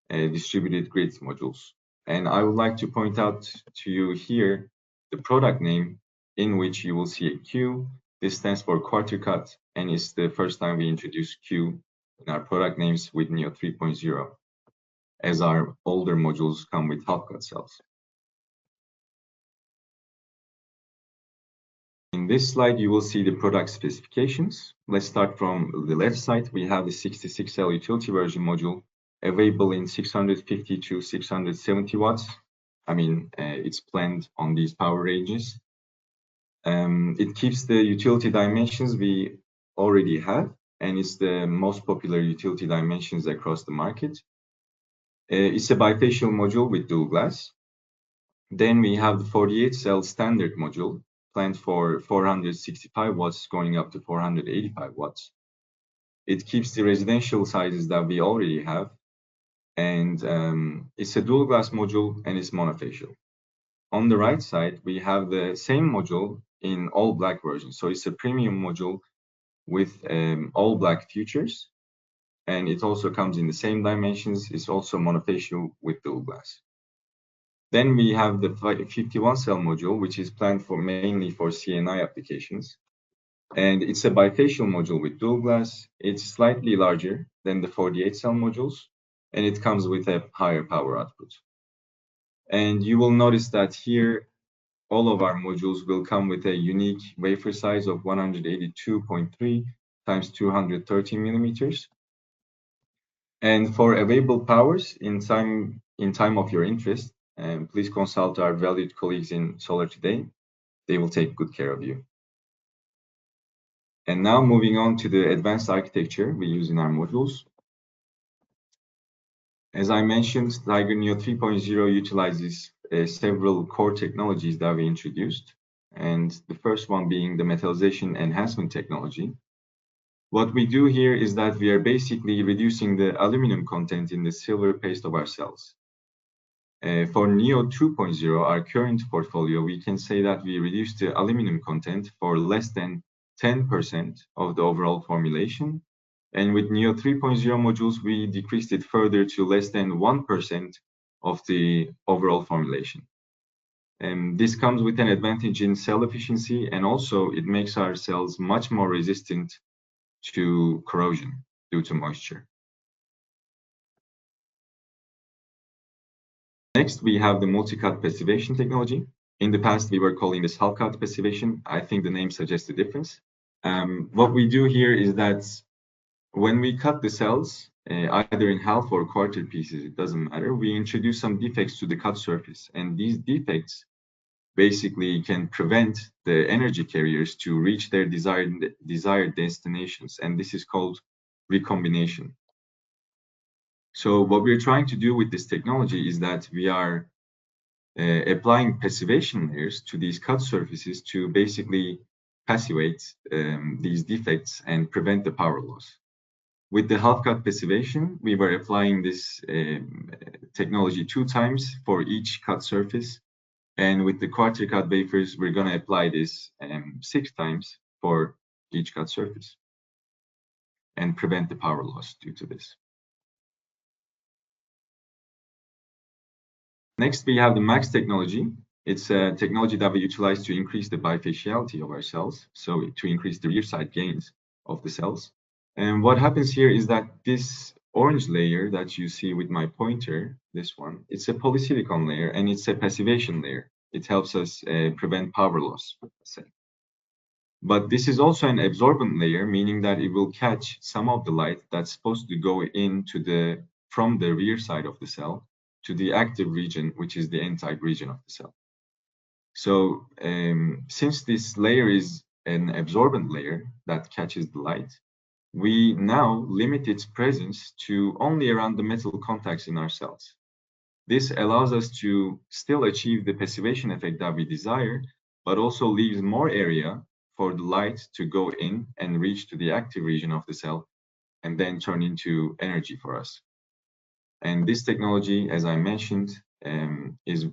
distributed grid modules. And I would like to point out to you here the product name in which you will see a Q. This stands for quarter cut, and it's the first time we introduce Q in our product names with Neo 3.0, as our older modules come with half cut cells. In this slide, you will see the product specifications. Let's start from the left side. We have the 66-cell utility version module available in 650 to 670 watts. I mean, it's planned on these power ranges. It keeps the utility dimensions we already have, and it's the most popular utility dimensions across the market. It's a bifacial module with dual glass. Then we have the 48-cell standard module planned for 465 watts going up to 485 watts. It keeps the residential sizes that we already have. and it's a dual glass module and it's monofacial. On the right side, we have the same module in all black version. So it's a premium module with all black features, and it also comes in the same dimensions. It's also monofacial with dual glass. Then we have the 51 cell module, which is planned for mainly for CNI applications. And it's a bifacial module with dual glass. It's slightly larger than the 48 cell modules, and it comes with a higher power output. And you will notice that here, all of our modules will come with a unique wafer size of 182.3 times 230 millimeters. And for available powers in time of your interest, please consult our valued colleagues in SolarToday. They will take good care of you. And now moving on to the advanced architecture we use in our modules. As I mentioned, Tiger Neo 3.0 utilizes several core technologies that we introduced, and the first one being the metallization enhancement technology. What we do here is that we are basically reducing the aluminum content in the silver paste of our cells. For Neo 2.0, our current portfolio, we can say that we reduced the aluminum content for less than 10% of the overall formulation. And with Neo 3.0 modules, we decreased it further to less than 1% of the overall formulation. And this comes with an advantage in cell efficiency, and also it makes our cells much more resistant to corrosion due to moisture. Next, we have the multi-cut passivation technology. In the past, we were calling this half-cut passivation. I think the name suggests the difference. What we do here is that when we cut the cells, either in half or quarter pieces, it doesn't matter, we introduce some defects to the cut surface. And these defects basically can prevent the energy carriers to reach their desired destinations. And this is called recombination. So what we're trying to do with this technology is that we are applying passivation layers to these cut surfaces to basically passivate these defects and prevent the power loss. With the half-cut passivation, we were applying this technology 2 times for each cut surface. And with the quarter-cut wafers, we're going to apply this 6 times for each cut surface and prevent the power loss due to this. Next, we have the MAX technology. It's a technology that we utilize to increase the bifaciality of our cells, so to increase the rear side gains of the cells. And what happens here is that this orange layer that you see with my pointer, this one, it's a polysilicon layer and it's a passivation layer. It helps us prevent power loss, let's say. But this is also an absorbent layer, meaning that it will catch some of the light that's supposed to go into from the rear side of the cell to the active region, which is the N-type region of the cell. So since this layer is an absorbent layer that catches the light, we now limit its presence to only around the metal contacts in our cells. This allows us to still achieve the passivation effect that we desire, but also leaves more area for the light to go in and reach to the active region of the cell and then turn into energy for us. And this technology, as I mentioned, is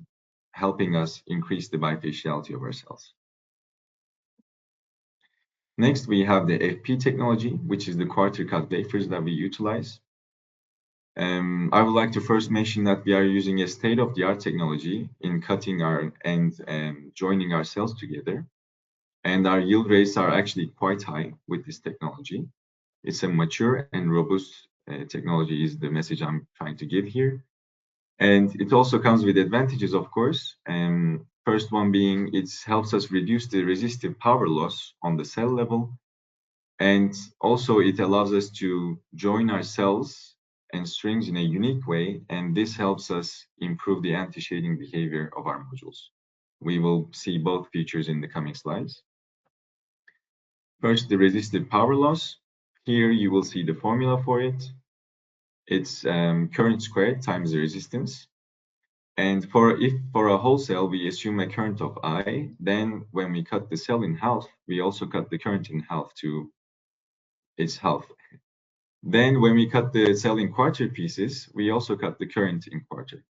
helping us increase the bifaciality of our cells. Next, we have the FP technology, which is the quarter-cut wafers that we utilize. I would like to first mention that we are using a state-of-the-art technology in cutting and joining our cells together. And our yield rates are actually quite high with this technology. It's a mature and robust technology is the message I'm trying to give here. And it also comes with advantages, of course. First one being it helps us reduce the resistive power loss on the cell level. And also it allows us to join our cells and strings in a unique way. And this helps us improve the anti-shading behavior of our modules. We will see both features in the coming slides. First, the resistive power loss. Here you will see the formula for it. It's current squared times the resistance. And if for a whole cell, we assume a current of I, then when we cut the cell in half, we also cut the current in half to its half. Then when we cut the cell in quarter pieces, we also cut the current in quarter.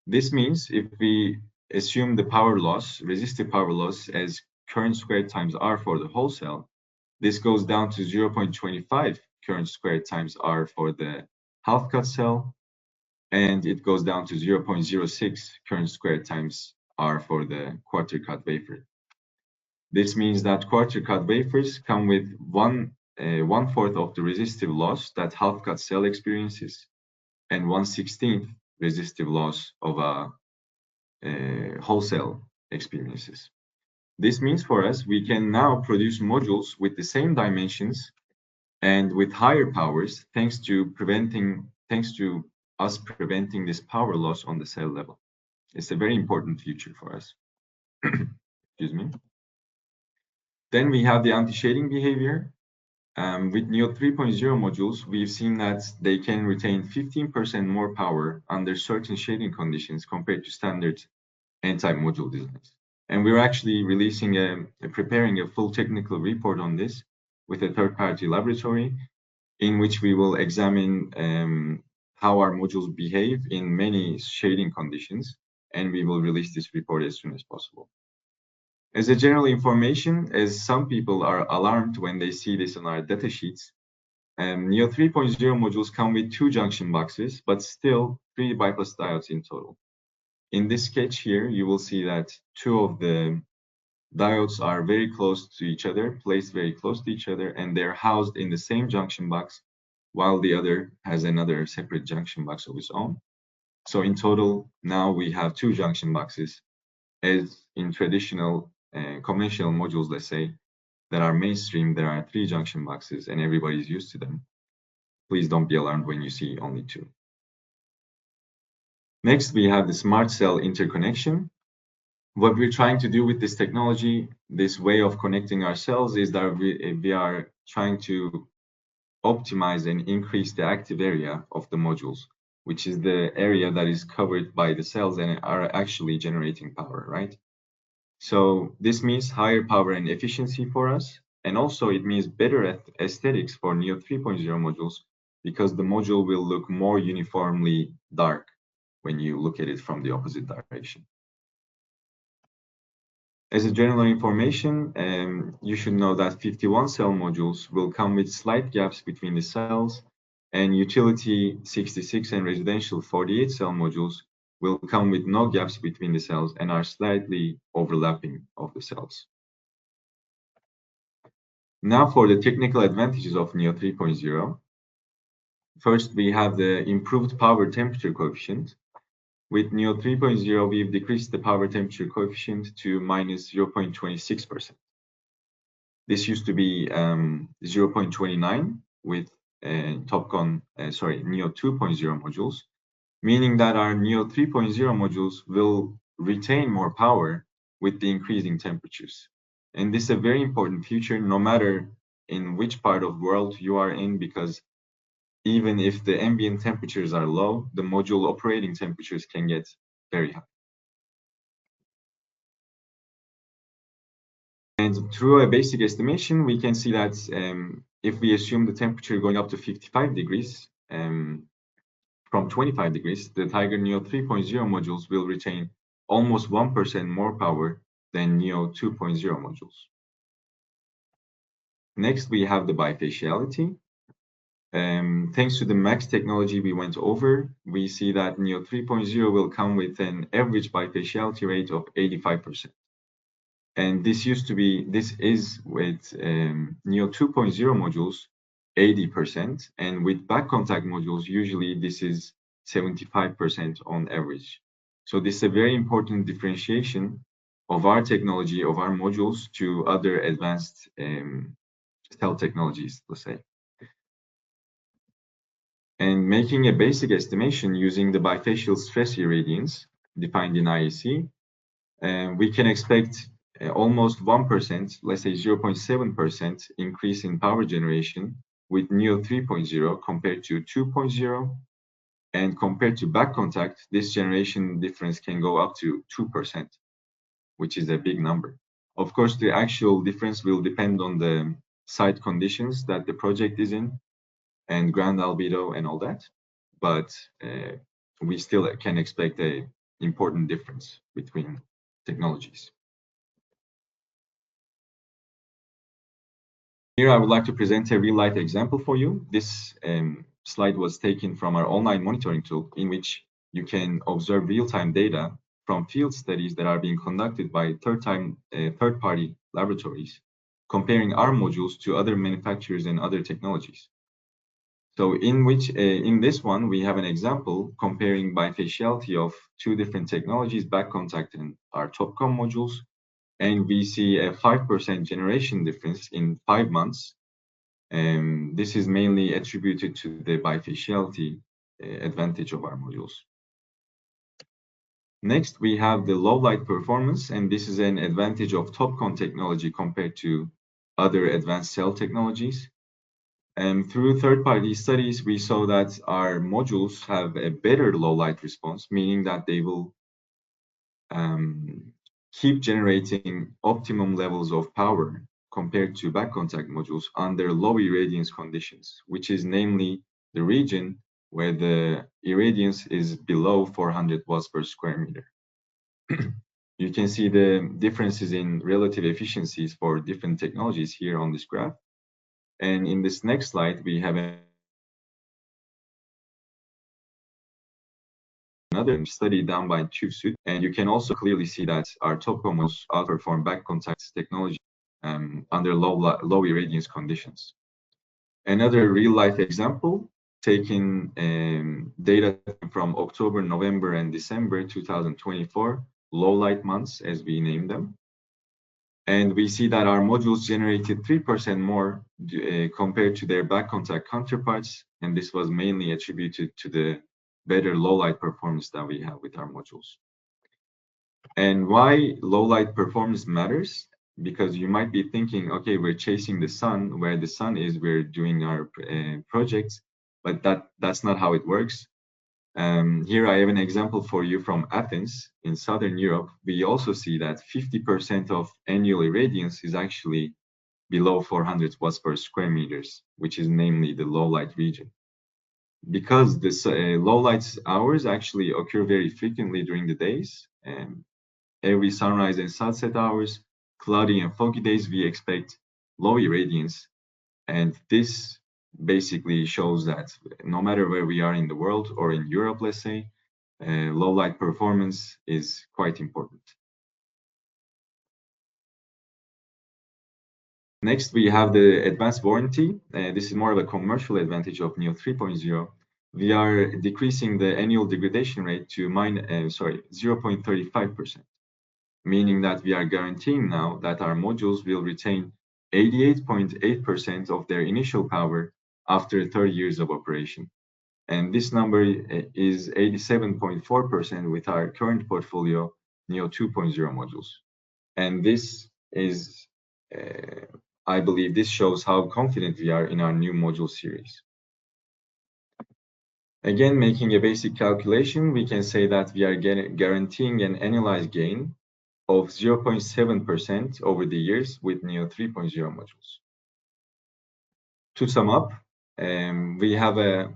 This means if we assume the power loss, resistive power loss, as current squared times R for the whole cell, this goes down to 0.25 current squared times R for the half cut cell, and it goes down to 0.06 current squared times R for the quarter cut wafer. This means that quarter cut wafers come with one-fourth of the resistive loss that half cut cell experiences, and 1/16th resistive loss of a whole cell experiences. This means for us, we can now produce modules with the same dimensions and with higher powers, thanks to us preventing this power loss on the cell level. It's a very important feature for us. Excuse me. Then we have the anti-shading behavior. With NEO 3.0 modules, we've seen that they can retain 15% more power under certain shading conditions compared to standard N-type module designs. And we're actually preparing a full technical report on this with a third-party laboratory, in which we will examine how our modules behave in many shading conditions, and we will release this report as soon as possible. As a general information, as some people are alarmed when they see this on our datasheets, NEO 3.0 modules come with 2 junction boxes, but still 3 bypass diodes in total. In this sketch here, you will see that 2 of the diodes are very close to each other, placed very close to each other, and they're housed in the same junction box, while the other has another separate junction box of its own. So in total, now we have 2 junction boxes, as in traditional conventional modules, let's say, that are mainstream, there are 3 junction boxes and everybody's used to them. Please don't be alarmed when you see only 2. Next, we have the smart cell interconnection. What we're trying to do with this technology, this way of connecting our cells, is that we are trying to optimize and increase the active area of the modules, which is the area that is covered by the cells and are actually generating power, right? So this means higher power and efficiency for us, and also it means better aesthetics for NEO 3.0 modules, because the module will look more uniformly dark when you look at it from the opposite direction. As a general information, you should know that 51 cell modules will come with slight gaps between the cells, and utility 66 and residential 48 cell modules will come with no gaps between the cells and are slightly overlapping of the cells. Now for the technical advantages of NEO 3.0. First, we have the improved power temperature coefficient. With NEO 3.0, we've decreased the power temperature coefficient to minus 0.26%. This used to be 0.29 with NEO 2.0 modules, meaning that our NEO 3.0 modules will retain more power with the increasing temperatures. And this is a very important feature, no matter in which part of the world you are in, because even if the ambient temperatures are low, the module operating temperatures can get very high. And through a basic estimation, we can see that if we assume the temperature going up to 55 degrees from 25 degrees, the Tiger NEO 3.0 modules will retain almost 1% more power than NEO 2.0 modules. Next, we have the bifaciality. Thanks to the MAX technology we went over, we see that NEO 3.0 will come with an average bifaciality rate of 85%. And this is with NEO 2.0 modules, 80%, and with back contact modules, usually this is 75% on average. So this is a very important differentiation of our technology, of our modules, to other advanced cell technologies, let's say. And making a basic estimation using the bifacial stress irradiance defined in IEC, we can expect almost 1%, let's say 0.7% increase in power generation with NEO 3.0 compared to 2.0. And compared to back contact, this generation difference can go up to 2%, which is a big number. Of course, the actual difference will depend on the site conditions that the project is in. and ground albedo and all that, but we still can expect a important difference between technologies. Here I would like to present a real-life example for you. This slide was taken from our online monitoring tool, in which you can observe real-time data from field studies that are being conducted by third-party laboratories, comparing our modules to other manufacturers and other technologies. So in this one, we have an example comparing bifaciality of two different technologies, back contact and our TOPCon modules, and we see a 5% generation difference in 5 months. This is mainly attributed to the bifaciality advantage of our modules. Next, we have the low light performance, and this is an advantage of TOPCon technology compared to other advanced cell technologies. Through third-party studies, we saw that our modules have a better low light response, meaning that they will keep generating optimum levels of power compared to back contact modules under low irradiance conditions, which is namely the region where the irradiance is below 400 watts per square meter. You can see the differences in relative efficiencies for different technologies here on this graph. And in this next slide, we have another study done by TÜV, and you can also clearly see that our TOPCon modules outperform back contact technology under low irradiance conditions. Another real-life example, taking data from October, November, and December 2024, low light months as we name them. And we see that our modules generated 3% more compared to their back contact counterparts, and this was mainly attributed to the better low light performance that we have with our modules. And why low light performance matters? Because you might be thinking, okay, we're chasing the sun. Where the sun is, we're doing our projects, but that's not how it works. Here I have an example for you from Athens in Southern Europe. We also see that 50% of annual irradiance is actually below 400 watts per square meters, which is namely the low light region. Because this low light hours actually occur very frequently during the days, every sunrise and sunset hours, cloudy and foggy days, we expect low irradiance. And this basically shows that no matter where we are in the world or in Europe, let's say, low light performance is quite important. Next, we have the advanced warranty. This is more of a commercial advantage of NEO 3.0. We are decreasing the annual degradation rate to 0.35%, meaning that we are guaranteeing now that our modules will retain 88.8% of their initial power after 30 years of operation. And this number is 87.4% with our current portfolio NEO 2.0 modules. And this is, I believe this shows how confident we are in our new module series. Again, making a basic calculation, we can say that we are guaranteeing an annualized gain of 0.7% over the years with NEO 3.0 modules. To sum up, we have a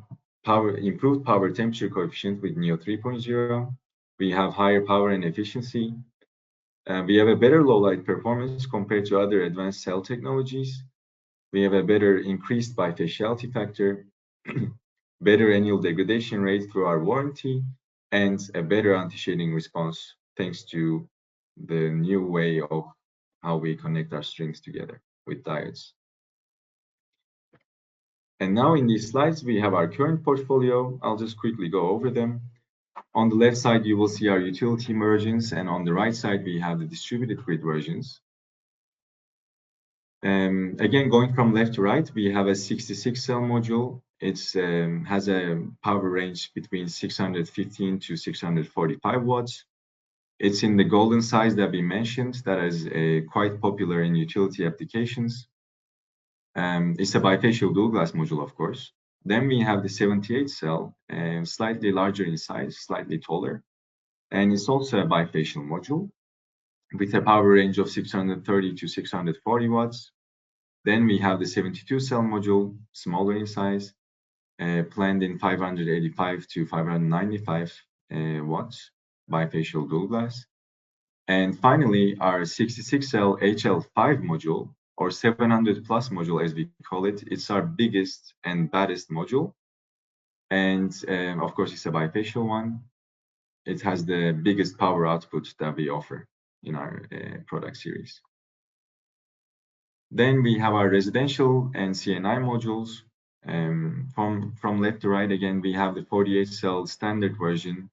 improved power temperature coefficient with NEO 3.0. We have higher power and efficiency. We have a better low light performance compared to other advanced cell technologies. We have a better increased bifaciality factor, better annual degradation rate through our warranty, and a better anti-shading response thanks to the new way of how we connect our strings together with diodes. And now in these slides, we have our current portfolio. I'll just quickly go over them. On the left side, you will see our utility versions, and on the right side, we have the distributed grid versions. Again, going from left to right, we have a 66 cell module. It has a power range between 615 to 645 watts. It's in the golden size that we mentioned, that is quite popular in utility applications. It's a bifacial dual glass module, of course. Then we have the 78 cell, slightly larger in size, slightly taller. And it's also a bifacial module with a power range of 630 to 640 watts. Then we have the 72 cell module, smaller in size. planned in 585 to 595 watts bifacial dual glass. And finally, our 66-cell HL5 module, or 700 plus module as we call it, it's our biggest and baddest module. And of course, it's a bifacial one. It has the biggest power output that we offer in our product series. Then we have our residential and CNI modules. From left to right, again, we have the 48-cell standard version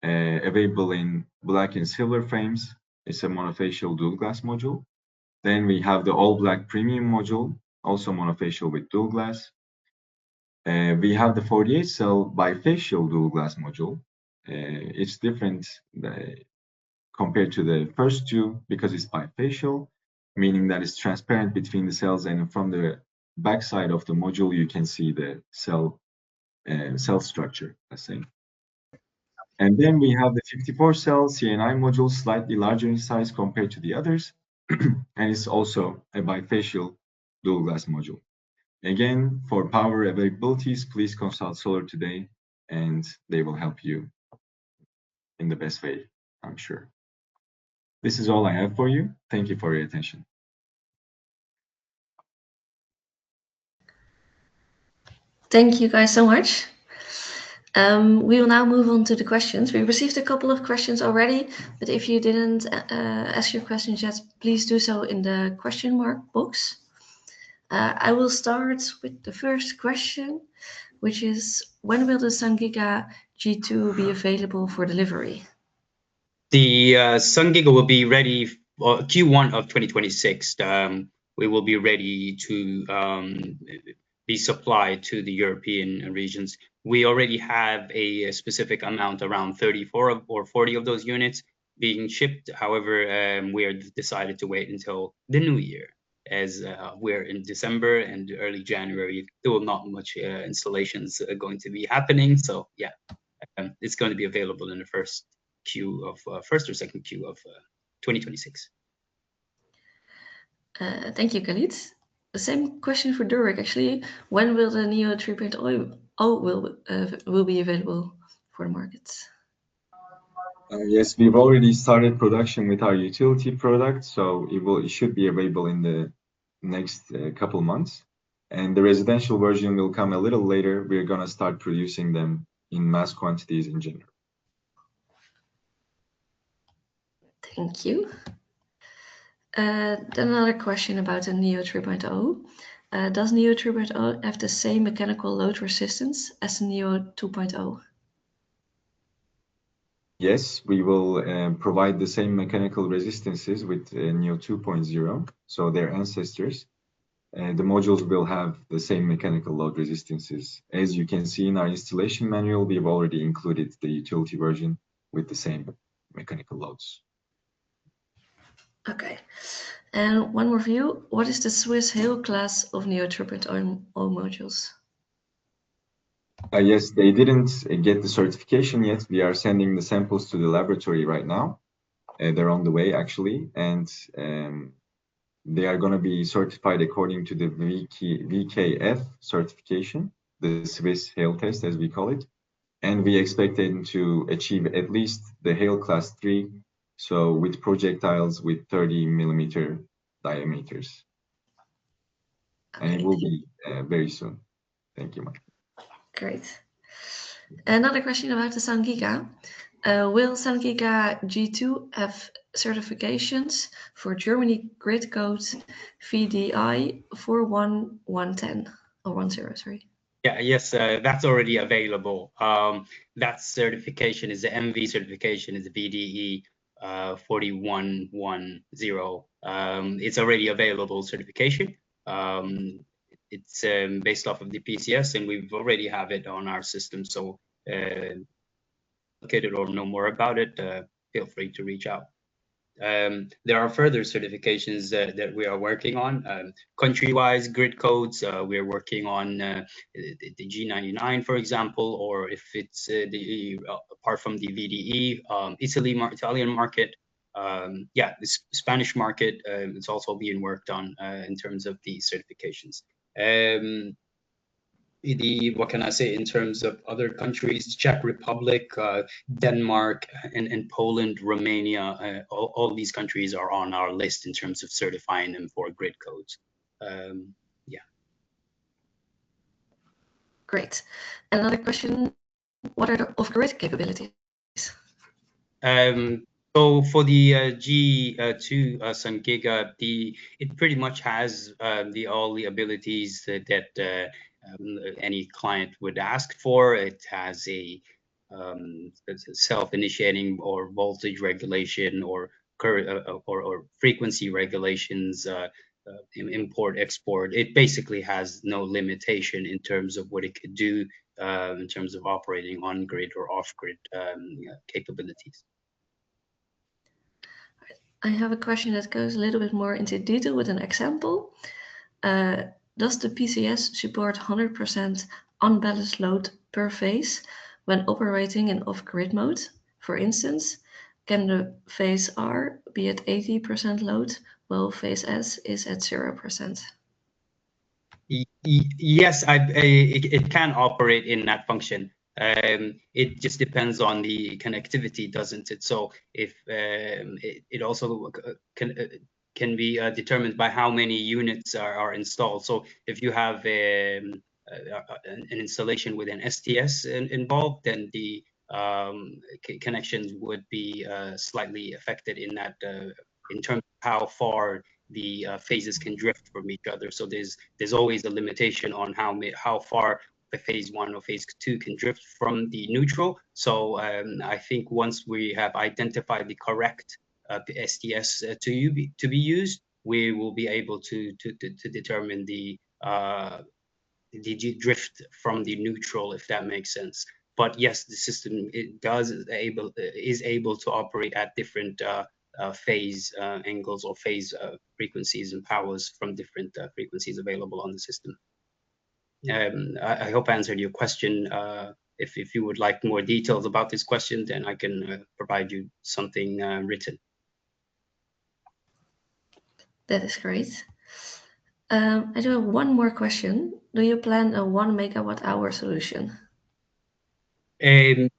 available in black and silver frames. It's a monofacial dual glass module. Then we have the all black premium module, also monofacial with dual glass. We have the 48-cell bifacial dual glass module. It's different compared to the first two because it's bifacial, meaning that it's transparent between the cells, and from the back side of the module you can see the cell structure, let's say. And then we have the 54-cell CNI module, slightly larger in size compared to the others, and it's also a bifacial dual glass module. Again, for power availabilities, please consult SolarToday, and they will help you in the best way, I'm sure. This is all I have for you. Thank you for your attention. Thank you guys so much. We will now move on to the questions. We received a couple of questions already, but if you didn't ask your questions yet, please do so in the question mark box. I will start with the first question, which is, when will the SunGiga G2 be available for delivery? The SunGiga will be ready Q1 of 2026. We will be ready to be supplied to the European regions. We already have a specific amount, around 34 or 40 of those units being shipped. However, we are decided to wait until the new year, as we're in December and early January. There will not much installations going to be happening. So yeah, it's going to be available in the first or second Q of 2026. Thank you, Khalid. The same question for Durek, actually. When will the Neo 3.0 will be available for the market? Yes, we've already started production with our utility product, so it should be available in the next couple months. And the residential version will come a little later. We're going to start producing them in mass quantities in January. Thank you. Then another question about the Neo 3.0. Does Neo 3.0 have the same mechanical load resistance as the Neo 2.0? Yes, we will provide the same mechanical resistances with Neo 2.0, so their ancestors. The modules will have the same mechanical load resistances. As you can see in our installation manual, we've already included the utility version with the same mechanical loads. Okay. And one more for you. What is the Swiss Hail class of Neo 3.0 modules? Yes, they didn't get the certification yet. We are sending the samples to the laboratory right now. They're on the way, actually, and they are going to be certified according to the VKF certification, the Swiss Hail test, as we call it. And we expect them to achieve at least the Hail class 3, so with projectiles with 30 millimeter diameters. Okay. And it will be very soon. Thank you, Mike. Great. Another question about the SunGiga. Will SunGiga G2 have certifications for Germany grid code VDI 41110 or 10, sorry? Yeah, yes, that's already available. That certification is the MV certification, is the VDE 41110. It's already available certification. It's based off of the PCS, and we've already have it on our system. So, located or know more about it, feel free to reach out. There are further certifications that we are working on. Country-wise grid codes, we're working on the G99, for example, or if it's apart from the VDE, Italian market. Yeah, the Spanish market, it's also being worked on in terms of the certifications. what can I say, in terms of other countries, Czech Republic, Denmark, and Poland, Romania, all these countries are on our list in terms of certifying them for grid codes. Yeah. Great. Another question, what are the off-grid capabilities? So for the G2 Sun Giga, it pretty much has all the abilities that any client would ask for. It has a self-initiating or voltage regulation or current or frequency regulations, import export. It basically has no limitation in terms of what it could do in terms of operating on grid or off grid capabilities. I have a question that goes a little bit more into detail with an example. Does the PCS support 100% unbalanced load per phase when operating in off-grid mode? For instance, can the phase R be at 80% load while phase S is at 0%? Yes, it can operate in that function. It just depends on the connectivity, doesn't it? So if it also can be determined by how many units are installed. So if you have an installation with an STS involved, then the connections would be slightly affected in that in terms of how far the phases can drift from each other. So there's always a limitation on how far the phase 1 or phase 2 can drift from the neutral. So I think once we have identified the correct STS to be used, we will be able to determine the drift from the neutral, if that makes sense. But yes, the system is able to operate at different phase angles or phase frequencies and powers from different frequencies available on the system. I hope I answered your question. If you would like more details about this question, then I can provide you something written. That is great. I do have one more question. Do you plan a 1 MWh solution?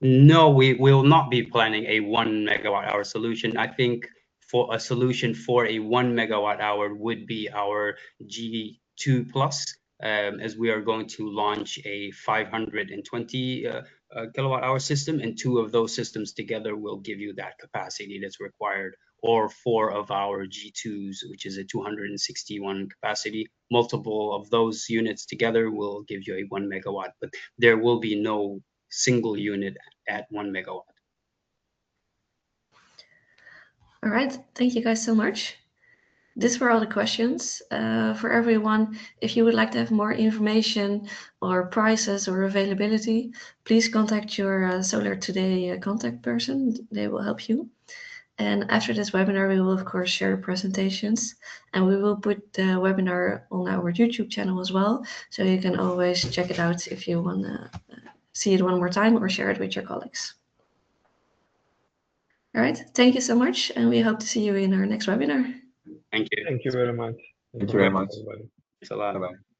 No, we will not be planning a 1 MWh solution. I think for a solution for a 1 MWh would be our G2 Plus, as we are going to launch a 520 kilowatt-hour system, and 2 of those systems together will give you that capacity that's required, or 4 of our G2s, which is a 261 capacity. Multiple of those units together will give you a 1 megawatt, but there will be no single unit at 1 megawatt. All right, thank you guys so much. These were all the questions. For everyone, if you would like to have more information or prices or availability, please contact your SolarToday contact person. They will help you. And after this webinar, we will of course share presentations, and we will put the webinar on our YouTube channel as well. So you can always check it out if you want to see it one more time or share it with your colleagues. All right, thank you so much, and we hope to see you in our next webinar. Thank you. Thank you very much. Thank you very much. Everybody. Thanks a lot. Bye-bye.